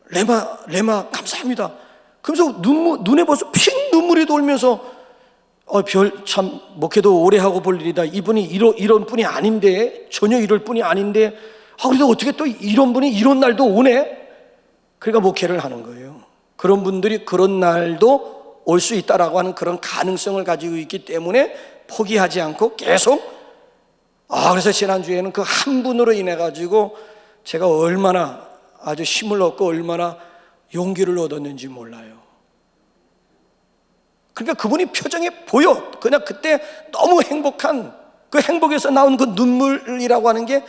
레마 감사합니다. 그러면서 눈에 벌써 핀 눈물이 돌면서, 참 목회도 오래 하고 볼 일이다. 이분이 이런 분이 아닌데, 전혀 이럴 분이 아닌데, 그래도 어떻게 또 이런 분이 이런 날도 오네? 그러니까 목회를 하는 거예요. 그런 분들이 그런 날도 올 수 있다라고 하는 그런 가능성을 가지고 있기 때문에 포기하지 않고 계속, 그래서 지난주에는 그 한 분으로 인해 가지고 제가 얼마나 아주 힘을 얻고 얼마나 용기를 얻었는지 몰라요. 그러니까 그분이 표정에 보여. 그냥 그때 너무 행복한, 그 행복에서 나온 그 눈물이라고 하는 게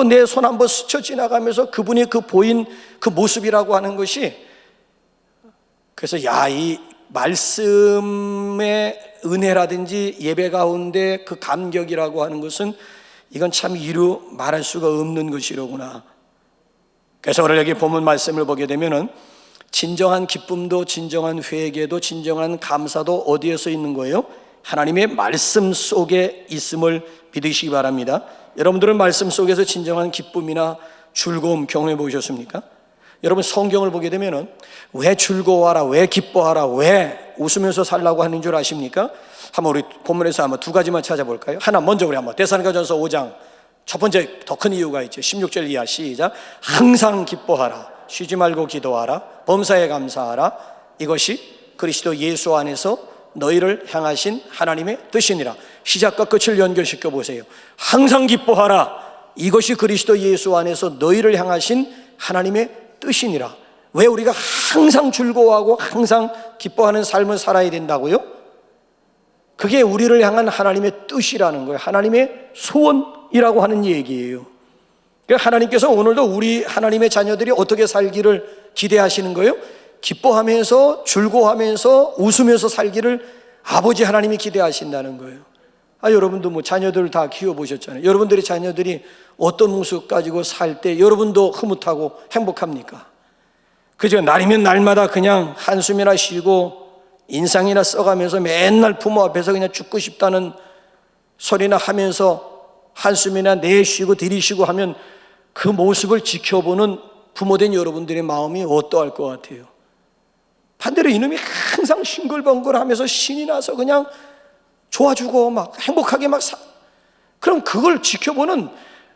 내 손 한번 스쳐 지나가면서 그분이 그 보인 그 모습이라고 하는 것이, 그래서 이 말씀의 은혜라든지 예배 가운데 그 감격이라고 하는 것은, 이건 참 이루 말할 수가 없는 것이로구나. 그래서 오늘 여기 본문 말씀을 보게 되면은, 진정한 기쁨도 진정한 회개도 진정한 감사도 어디에서 있는 거예요? 하나님의 말씀 속에 있음을 믿으시기 바랍니다. 여러분들은 말씀 속에서 진정한 기쁨이나 즐거움 경험해 보셨습니까? 여러분 성경을 보게 되면은 왜 즐거워하라, 왜 기뻐하라, 왜 웃으면서 살라고 하는 줄 아십니까? 한번 우리 본문에서 한번 두 가지만 찾아볼까요? 먼저 우리 한번 데살로니가전서 5장 첫 번째 더 큰 이유가 있죠. 16절 이하 시작. 항상 기뻐하라, 쉬지 말고 기도하라, 범사에 감사하라. 이것이 그리스도 예수 안에서 너희를 향하신 하나님의 뜻이니라. 시작과 끝을 연결시켜 보세요. 항상 기뻐하라. 이것이 그리스도 예수 안에서 너희를 향하신 하나님의 뜻이니라. 왜 우리가 항상 즐거워하고 항상 기뻐하는 삶을 살아야 된다고요? 그게 우리를 향한 하나님의 뜻이라는 거예요. 하나님의 소원이라고 하는 얘기예요. 그러니까 하나님께서 오늘도 우리 하나님의 자녀들이 어떻게 살기를 기대하시는 거예요? 기뻐하면서 즐거워하면서 웃으면서 살기를 아버지 하나님이 기대하신다는 거예요. 여러분도 뭐 자녀들 다 키워보셨잖아요. 여러분들의 자녀들이 어떤 모습 가지고 살 때 여러분도 흐뭇하고 행복합니까? 그저 날이면 날마다 그냥 한숨이나 쉬고 인상이나 써가면서 맨날 부모 앞에서 그냥 죽고 싶다는 소리나 하면서 한숨이나 내쉬고 들이쉬고 하면 그 모습을 지켜보는 부모된 여러분들의 마음이 어떠할 것 같아요? 반대로 이놈이 항상 싱글벙글하면서 신이 나서 그냥 좋아주고 막 행복하게 그럼 그걸 지켜보는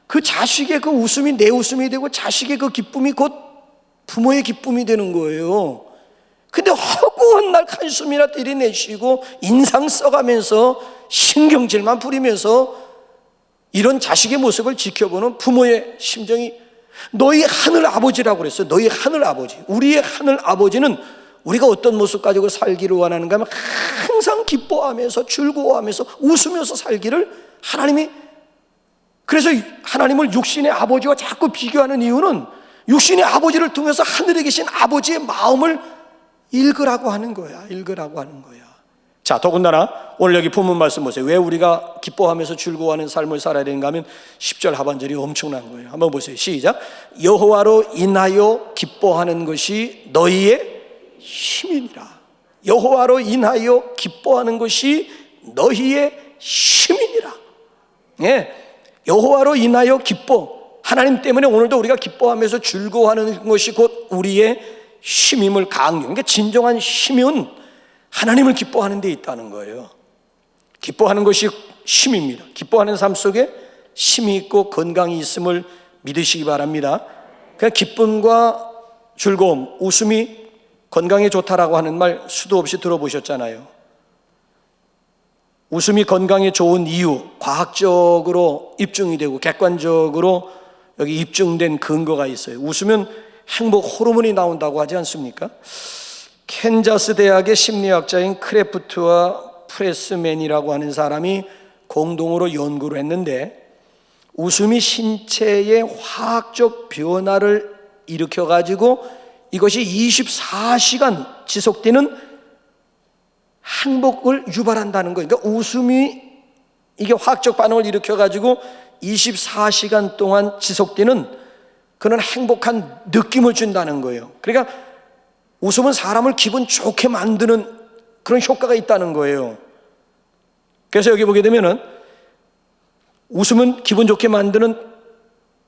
그 자식의 그 웃음이 내 웃음이 되고 자식의 그 기쁨이 곧 부모의 기쁨이 되는 거예요. 근데 허구한 날 한숨이나 들이내쉬고 인상 써가면서 신경질만 부리면서 이런 자식의 모습을 지켜보는 부모의 심정이, 너희 하늘 아버지라고 그랬어요. 너희 하늘 아버지, 우리의 하늘 아버지는 우리가 어떤 모습 가지고 살기를 원하는가 하면 항상 기뻐하면서 즐거워하면서 웃으면서 살기를 하나님이, 그래서 하나님을 육신의 아버지와 자꾸 비교하는 이유는 육신의 아버지를 통해서 하늘에 계신 아버지의 마음을 읽으라고 하는 거야. 읽으라고 하는 거야. 자, 더군다나 오늘 여기 본문 말씀 보세요. 왜 우리가 기뻐하면서 즐거워하는 삶을 살아야 되는가 하면 10절 하반절이 엄청난 거예요. 한번 보세요. 시작. 여호와로 인하여 기뻐하는 것이 너희의 힘이니라. 여호와로 인하여 기뻐하는 것이 너희의 힘이니라. 예, 여호와로 인하여 기뻐. 하나님 때문에 오늘도 우리가 기뻐하면서 즐거워하는 것이 곧 우리의 힘임을 강요. 그러니까 진정한 힘은 하나님을 기뻐하는 데 있다는 거예요. 기뻐하는 것이 힘입니다. 기뻐하는 삶 속에 힘이 있고 건강이 있음을 믿으시기 바랍니다. 그냥 기쁨과 즐거움, 웃음이 건강에 좋다라고 하는 말 수도 없이 들어보셨잖아요. 웃음이 건강에 좋은 이유, 과학적으로 입증이 되고 객관적으로 여기 입증된 근거가 있어요. 웃으면 행복 호르몬이 나온다고 하지 않습니까? 캔자스 대학의 심리학자인 크래프트와 프레스맨이라고 하는 사람이 공동으로 연구를 했는데, 웃음이 신체의 화학적 변화를 일으켜가지고 이것이 24시간 지속되는 행복을 유발한다는 거예요. 그러니까 웃음이 이게 화학적 반응을 일으켜가지고 24시간 동안 지속되는 그런 행복한 느낌을 준다는 거예요. 그러니까 웃음은 사람을 기분 좋게 만드는 그런 효과가 있다는 거예요. 그래서 여기 보게 되면은 웃음은 기분 좋게 만드는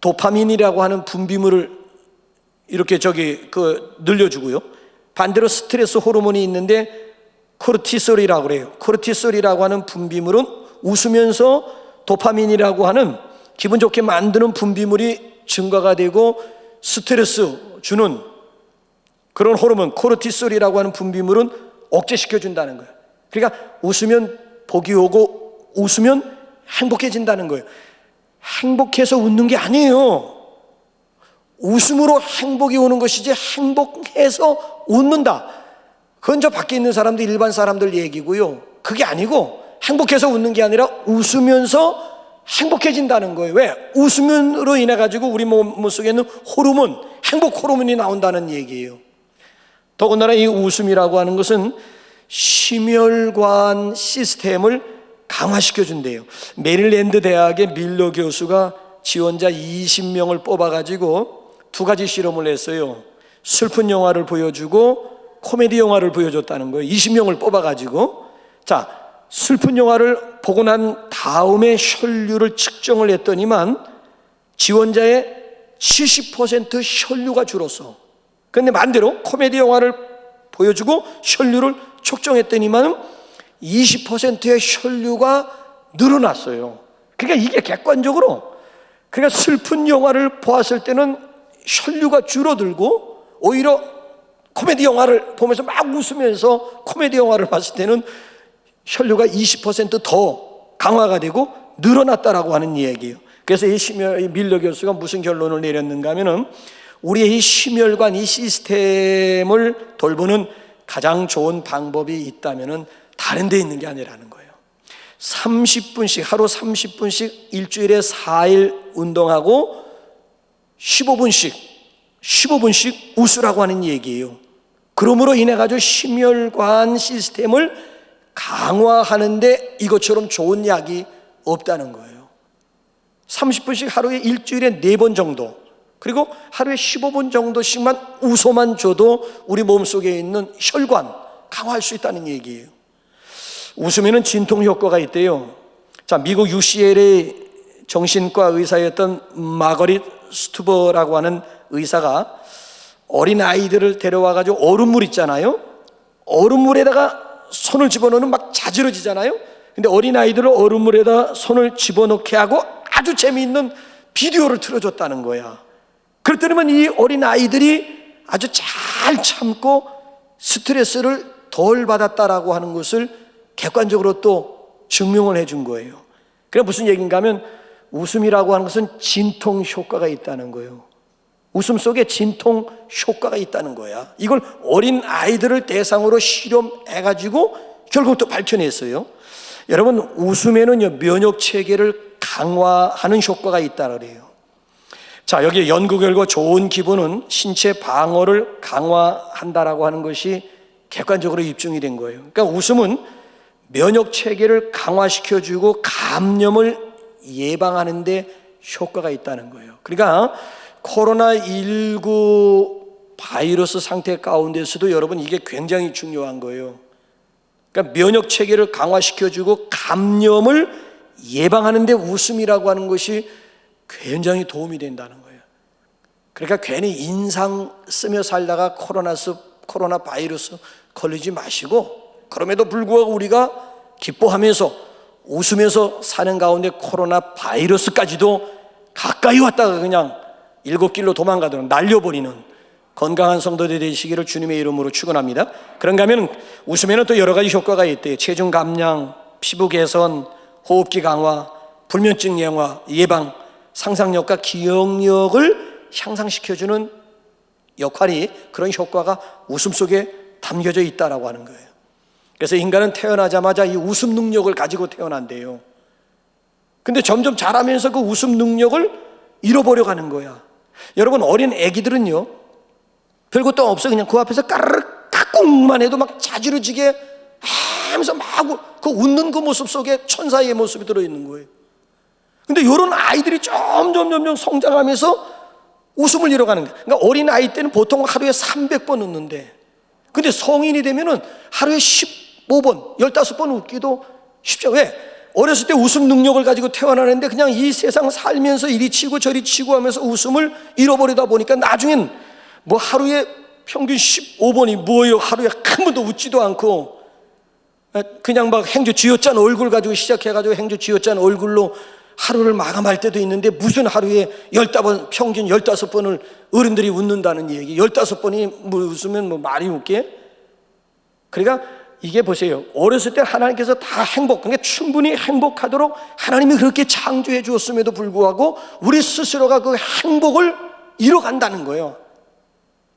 도파민이라고 하는 분비물을 이렇게 늘려주고요. 반대로 스트레스 호르몬이 있는데 코르티솔이라고 그래요. 코르티솔이라고 하는 분비물은 웃으면서 도파민이라고 하는 기분 좋게 만드는 분비물이 증가가 되고 스트레스 주는 그런 호르몬 코르티솔이라고 하는 분비물은 억제시켜 준다는 거예요. 그러니까 웃으면 복이 오고 웃으면 행복해진다는 거예요. 행복해서 웃는 게 아니에요. 웃음으로 행복이 오는 것이지 행복해서 웃는다, 그건 저 밖에 있는 사람들, 일반 사람들 얘기고요. 그게 아니고 행복해서 웃는 게 아니라 웃으면서 행복해진다는 거예요. 왜? 웃음으로 인해 가지고 우리 몸 속에 있는 호르몬, 행복 호르몬이 나온다는 얘기예요. 더군다나 이 웃음이라고 하는 것은 심혈관 시스템을 강화시켜 준대요. 메릴랜드 대학의 밀러 교수가 지원자 20명을 뽑아가지고 두 가지 실험을 했어요. 슬픈 영화를 보여주고 코미디 영화를 보여줬다는 거예요. 20명을 뽑아가지고. 자, 슬픈 영화를 보고 난 다음에 혈류를 측정을 했더니만 지원자의 70% 혈류가 줄었어. 그런데 반대로 코미디 영화를 보여주고 혈류를 측정했더니만 20%의 혈류가 늘어났어요. 그러니까 이게 객관적으로, 그러니까 슬픈 영화를 보았을 때는 혈류가 줄어들고 오히려 코미디 영화를 보면서 막 웃으면서 코미디 영화를 봤을 때는 혈류가 20% 강화가 되고 늘어났다라고 하는 얘기예요. 그래서 이 밀러 교수가 무슨 결론을 내렸는가 하면은 우리의 이 심혈관 이 시스템을 돌보는 가장 좋은 방법이 있다면은 다른 데 있는 게 아니라는 거예요. 30분씩, 하루 30분씩 일주일에 4일 운동하고 15분씩 웃으라고 하는 얘기예요. 그러므로 인해 가지고 심혈관 시스템을 강화하는데 이것처럼 좋은 약이 없다는 거예요. 30분씩 하루에 일주일에 4번 정도, 그리고 하루에 15분 정도씩만 웃어만 줘도 우리 몸속에 있는 혈관 강화할 수 있다는 얘기예요. 웃으면 진통 효과가 있대요. 자, 미국 UCLA 정신과 의사였던 마거릿 스투버라고 하는 의사가 어린 아이들을 데려와가지고 얼음물 있잖아요. 얼음물에다가 손을 집어넣으면 막 자지러지잖아요. 근데 어린 아이들을 얼음물에다 손을 집어넣게 하고 아주 재미있는 비디오를 틀어줬다는 거야. 그랬더니만 이 어린 아이들이 아주 잘 참고 스트레스를 덜 받았다라고 하는 것을 객관적으로 또 증명을 해준 거예요. 그래 무슨 얘기인가 하면 웃음이라고 하는 것은 진통 효과가 있다는 거예요. 웃음 속에 진통 효과가 있다는 거야. 이걸 어린 아이들을 대상으로 실험해가지고 결국 또 밝혀냈어요. 여러분, 웃음에는요 면역 체계를 강화하는 효과가 있다고 그래요. 자, 여기 연구 결과 좋은 기분은 신체 방어를 강화한다라고 하는 것이 객관적으로 입증이 된 거예요. 그러니까 웃음은 면역 체계를 강화시켜주고 감염을 예방하는 데 효과가 있다는 거예요. 그러니까 코로나19 바이러스 상태 가운데서도 여러분 이게 굉장히 중요한 거예요. 그러니까 면역 체계를 강화시켜주고 감염을 예방하는 데 웃음이라고 하는 것이 굉장히 도움이 된다는 거예요. 그러니까 괜히 인상 쓰며 살다가 코로나 바이러스 걸리지 마시고, 그럼에도 불구하고 우리가 기뻐하면서 웃으면서 사는 가운데 코로나 바이러스까지도 가까이 왔다가 그냥 7길로 도망가도록 날려버리는 건강한 성도들 되시기를 주님의 이름으로 축원합니다. 그런가 하면 웃으면 또 여러 가지 효과가 있대요. 체중 감량, 피부 개선, 호흡기 강화, 불면증 예방, 상상력과 기억력을 향상시켜주는 역할이, 그런 효과가 웃음 속에 담겨져 있다라고 하는 거예요. 그래서 인간은 태어나자마자 이 웃음 능력을 가지고 태어난대요. 근데 점점 자라면서 그 웃음 능력을 잃어버려 가는 거야. 여러분, 어린 애기들은요 별것도 없어. 그냥 그 앞에서 까르르 까꿍만 해도 막 자지러지게 하면서 막 그 웃는 그 모습 속에 천사의 모습이 들어있는 거예요. 근데 이런 아이들이 점점 성장하면서 웃음을 잃어가는 거예요. 그러니까 어린 아이 때는 보통 하루에 300번 웃는데, 근데 성인이 되면은 하루에 15번, 15번 웃기도 쉽죠. 왜? 어렸을 때 웃음 능력을 가지고 태어나는데 그냥 이 세상 살면서 이리 치고 저리 치고 하면서 웃음을 잃어버리다 보니까 나중엔 뭐 하루에 평균 15번이 뭐예요? 하루에 한 번도 웃지도 않고 그냥 막 행주 쥐어짠 얼굴 가지고 시작해가지고 행주 쥐어짠 얼굴로 하루를 마감할 때도 있는데, 무슨 하루에 15번, 평균 15번을 어른들이 웃는다는 얘기. 15번이 뭐 웃으면 뭐 말이 웃게? 그러니까 이게 보세요. 어렸을 때 하나님께서 다 그러니까 충분히 행복하도록 하나님이 그렇게 창조해 주었음에도 불구하고 우리 스스로가 그 행복을 잃어간다는 거예요.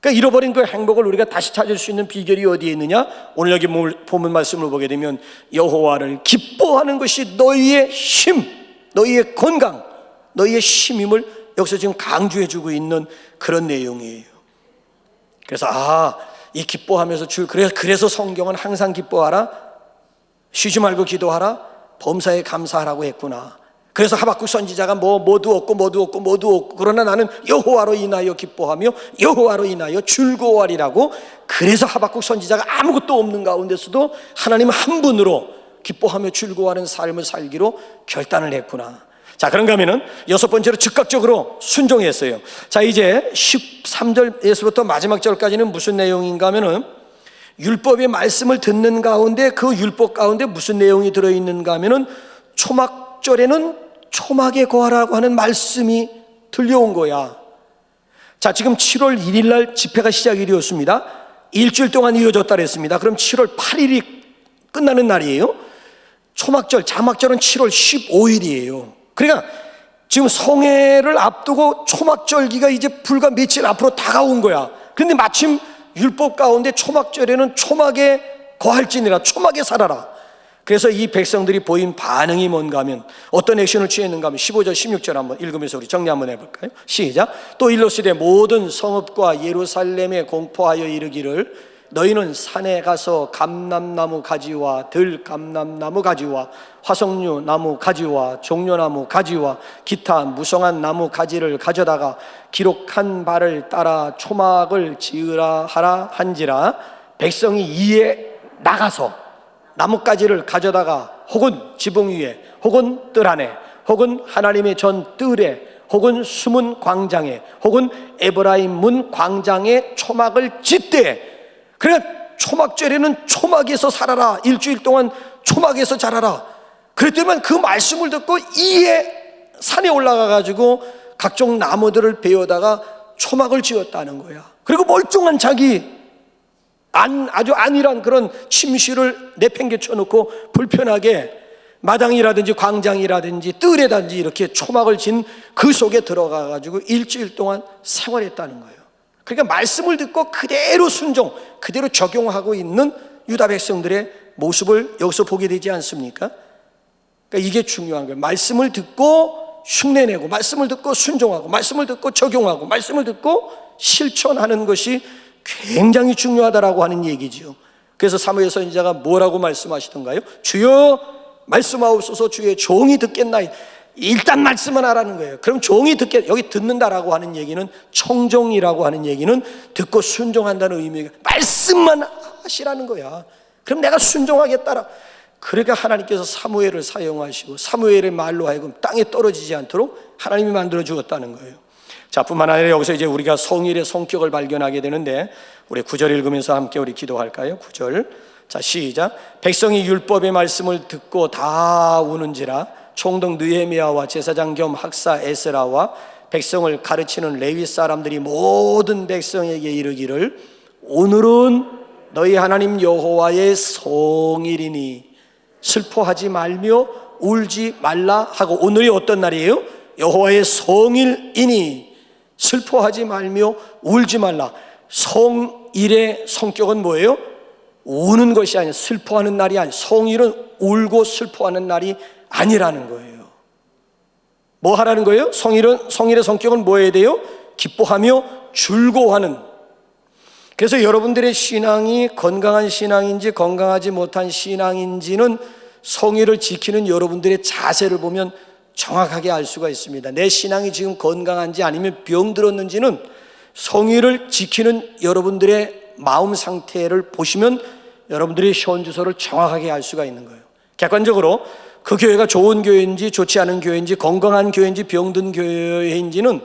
그러니까 잃어버린 그 행복을 우리가 다시 찾을 수 있는 비결이 어디에 있느냐? 오늘 여기 보면 말씀을 보게 되면 여호와를 기뻐하는 것이 너희의 힘, 너희의 건강, 너희의 힘임을 여기서 지금 강조해 주고 있는 그런 내용이에요. 그래서 이 기뻐하면서 그래서 성경은 항상 기뻐하라, 쉬지 말고 기도하라, 범사에 감사하라고 했구나. 그래서 하박국 선지자가 모두 없고 그러나 나는 여호와로 인하여 기뻐하며 여호와로 인하여 즐거워하리라고. 그래서 하박국 선지자가 아무것도 없는 가운데서도 하나님 한 분으로 기뻐하며 즐거워하는 삶을 살기로 결단을 했구나. 자, 그런가 하면은 6번째로 즉각적으로 순종했어요. 자, 이제 13절에서부터 마지막 절까지는 무슨 내용인가 하면은 율법의 말씀을 듣는 가운데 그 율법 가운데 무슨 내용이 들어있는가 하면은 초막절에는 초막에 거하라고 하는 말씀이 들려온 거야. 자, 지금 7월 1일 날 집회가 시작이 되었습니다. 일주일 동안 이어졌다 그랬습니다. 그럼 7월 8일이 끝나는 날이에요. 초막절, 자막절은 7월 15일이에요. 그러니까 지금 성회를 앞두고 초막절기가 이제 불과 며칠 앞으로 다가온 거야. 그런데 마침 율법 가운데 초막절에는 초막에 거할지니라, 초막에 살아라. 그래서 이 백성들이 보인 반응이 뭔가 하면 어떤 액션을 취했는가 하면 15절 16절 한번 읽으면서 우리 정리 한번 해볼까요? 시작. 또 일러시되 모든 성읍과 예루살렘에 공포하여 이르기를 너희는 산에 가서 감람나무 가지와 들감람나무 가지와 화석류 나무 가지와 종려나무 가지와 기타 무성한 나무 가지를 가져다가 기록한 바를 따라 초막을 지으라 하라 한지라. 백성이 이에 나가서 나뭇가지를 가져다가 혹은 지붕 위에 혹은 뜰 안에 혹은 하나님의 전 뜰에 혹은 숨은 광장에 혹은 에브라임 문 광장에 초막을 짓되, 그래 초막절에는 초막에서 살아라, 일주일 동안 초막에서 자라라 그랬더니만 그 말씀을 듣고 이에 산에 올라가 가지고 각종 나무들을 베어다가 초막을 지었다는 거야. 그리고 멀쩡한 자기 아주 안일한 그런 침실을 내팽개쳐 놓고 불편하게 마당이라든지 광장이라든지 뜰에든지 이렇게 초막을 진 그 속에 들어가 가지고 일주일 동안 생활했다는 거예요. 그러니까 말씀을 듣고 그대로 순종, 그대로 적용하고 있는 유다 백성들의 모습을 여기서 보게 되지 않습니까? 그러니까 이게 중요한 거예요. 말씀을 듣고 흉내내고, 말씀을 듣고 순종하고, 말씀을 듣고 적용하고, 말씀을 듣고 실천하는 것이 굉장히 중요하다라고 하는 얘기죠. 그래서 사무엘 선지자가 뭐라고 말씀하시던가요? 주여 말씀하옵소서, 주의 종이 듣겠나이다. 일단 말씀은 하라는 거예요. 그럼 종이 여기 듣는다라고 하는 얘기는, 청종이라고 하는 얘기는 듣고 순종한다는 의미가, 말씀만 하시라는 거야. 그럼 내가 순종하겠다라. 그러니까 하나님께서 사무엘을 사용하시고 사무엘의 말로 하여금 땅에 떨어지지 않도록 하나님이 만들어 주었다는 거예요. 자, 뿐만 아니라 여기서 이제 우리가 성일의 성격을 발견하게 되는데, 우리 9절 읽으면서 함께 우리 기도할까요? 9절. 자, 시작. 백성이 율법의 말씀을 듣고 다 우는지라. 총독 느헤미야와 제사장 겸 학사 에스라와 백성을 가르치는 레위 사람들이 모든 백성에게 이르기를, 오늘은 너희 하나님 여호와의 성일이니 슬퍼하지 말며 울지 말라 하고. 오늘이 어떤 날이에요? 여호와의 성일이니 슬퍼하지 말며 울지 말라. 성일의 성격은 뭐예요? 우는 것이 아니라, 슬퍼하는 날이 아니라, 성일은 울고 슬퍼하는 날이 아니라는 거예요. 뭐 하라는 거예요? 성일의 성격은 뭐 해야 돼요? 기뻐하며 즐거워하는. 그래서 여러분들의 신앙이 건강한 신앙인지 건강하지 못한 신앙인지는 성일을 지키는 여러분들의 자세를 보면 정확하게 알 수가 있습니다. 내 신앙이 지금 건강한지 아니면 병들었는지는 성일을 지키는 여러분들의 마음 상태를 보시면 여러분들의 현주소를 정확하게 알 수가 있는 거예요. 객관적으로 그 교회가 좋은 교회인지 좋지 않은 교회인지, 건강한 교회인지 병든 교회인지는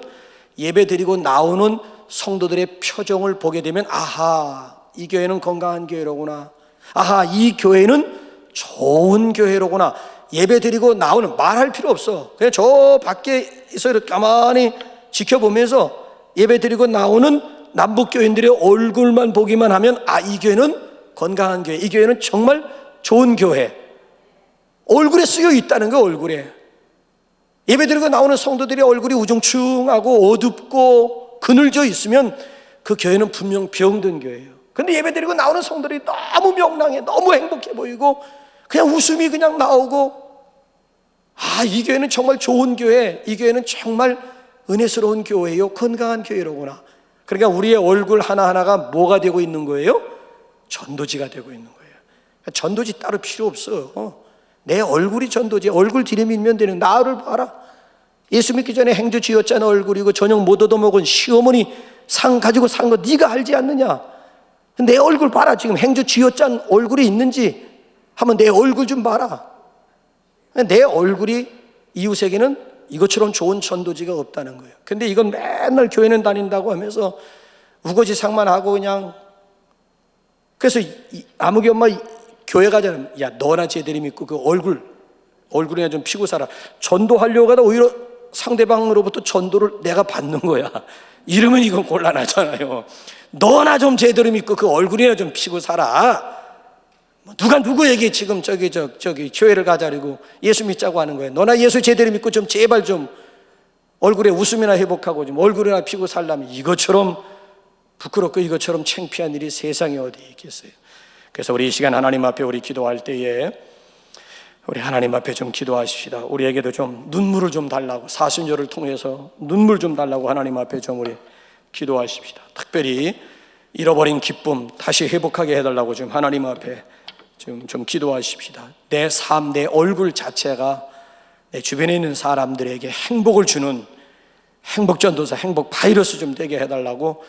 예배 드리고 나오는 성도들의 표정을 보게 되면, 아하, 이 교회는 건강한 교회로구나, 아하, 이 교회는 좋은 교회로구나. 예배 드리고 나오는, 말할 필요 없어. 그냥 저 밖에서 이렇게 가만히 지켜보면서 예배 드리고 나오는 남북교인들의 얼굴만 보기만 하면, 아, 이 교회는 건강한 교회, 이 교회는 정말 좋은 교회. 얼굴에 쓰여 있다는 거예요. 얼굴에. 예배 드리고 나오는 성도들의 얼굴이 우중충하고 어둡고 그늘져 있으면 그 교회는 분명 병든 교회예요. 근데 예배 드리고 나오는 성도들이 너무 명랑해, 너무 행복해 보이고 그냥 웃음이 그냥 나오고, 아, 이 교회는 정말 좋은 교회, 이 교회는 정말 은혜스러운 교회요, 건강한 교회로구나. 그러니까 우리의 얼굴 하나하나가 뭐가 되고 있는 거예요? 전도지가 되고 있는 거예요. 전도지 따로 필요 없어요. 내 얼굴이 전도지. 얼굴 들이밀면 되는, 나를 봐라. 예수 믿기 전에 행주 쥐었잖아 얼굴이고, 저녁 못 얻어먹은 시어머니 상 가지고 산 거 네가 알지 않느냐. 내 얼굴 봐라. 지금 행주 쥐었짠 얼굴이 있는지 한번 내 얼굴 좀 봐라. 내 얼굴이 이웃에게는 이것처럼 좋은 전도지가 없다는 거예요. 근데 이건 맨날 교회는 다닌다고 하면서 우거지상만 하고 그냥. 그래서 아무개 엄마 교회 가잖아. 야, 너나 제대로 믿고 그 얼굴이나 좀 피고 살아. 전도하려고 하다 오히려 상대방으로부터 전도를 내가 받는 거야. 이러면 이건 곤란하잖아요. 너나 좀 제대로 믿고 그 얼굴이나 좀 피고 살아. 누가 누구에게 지금 저기 교회를 가자리고 예수 믿자고 하는 거예요. 너나 예수 제대로 믿고 좀 제발 좀 얼굴에 웃음이나 회복하고 좀 얼굴이나 피고 살려면, 이것처럼 부끄럽고 이것처럼 창피한 일이 세상에 어디 있겠어요. 그래서 우리 이 시간 하나님 앞에 우리 기도할 때에 우리 하나님 앞에 좀 기도하십시다. 우리에게도 좀 눈물을 좀 달라고, 사순절을 통해서 눈물 좀 달라고 하나님 앞에 좀 우리 기도하십시다. 특별히 잃어버린 기쁨 다시 회복하게 해달라고 좀 하나님 앞에 좀 기도하십시다. 내 삶, 내 얼굴 자체가 내 주변에 있는 사람들에게 행복을 주는 행복전도사, 행복 바이러스 좀 되게 해달라고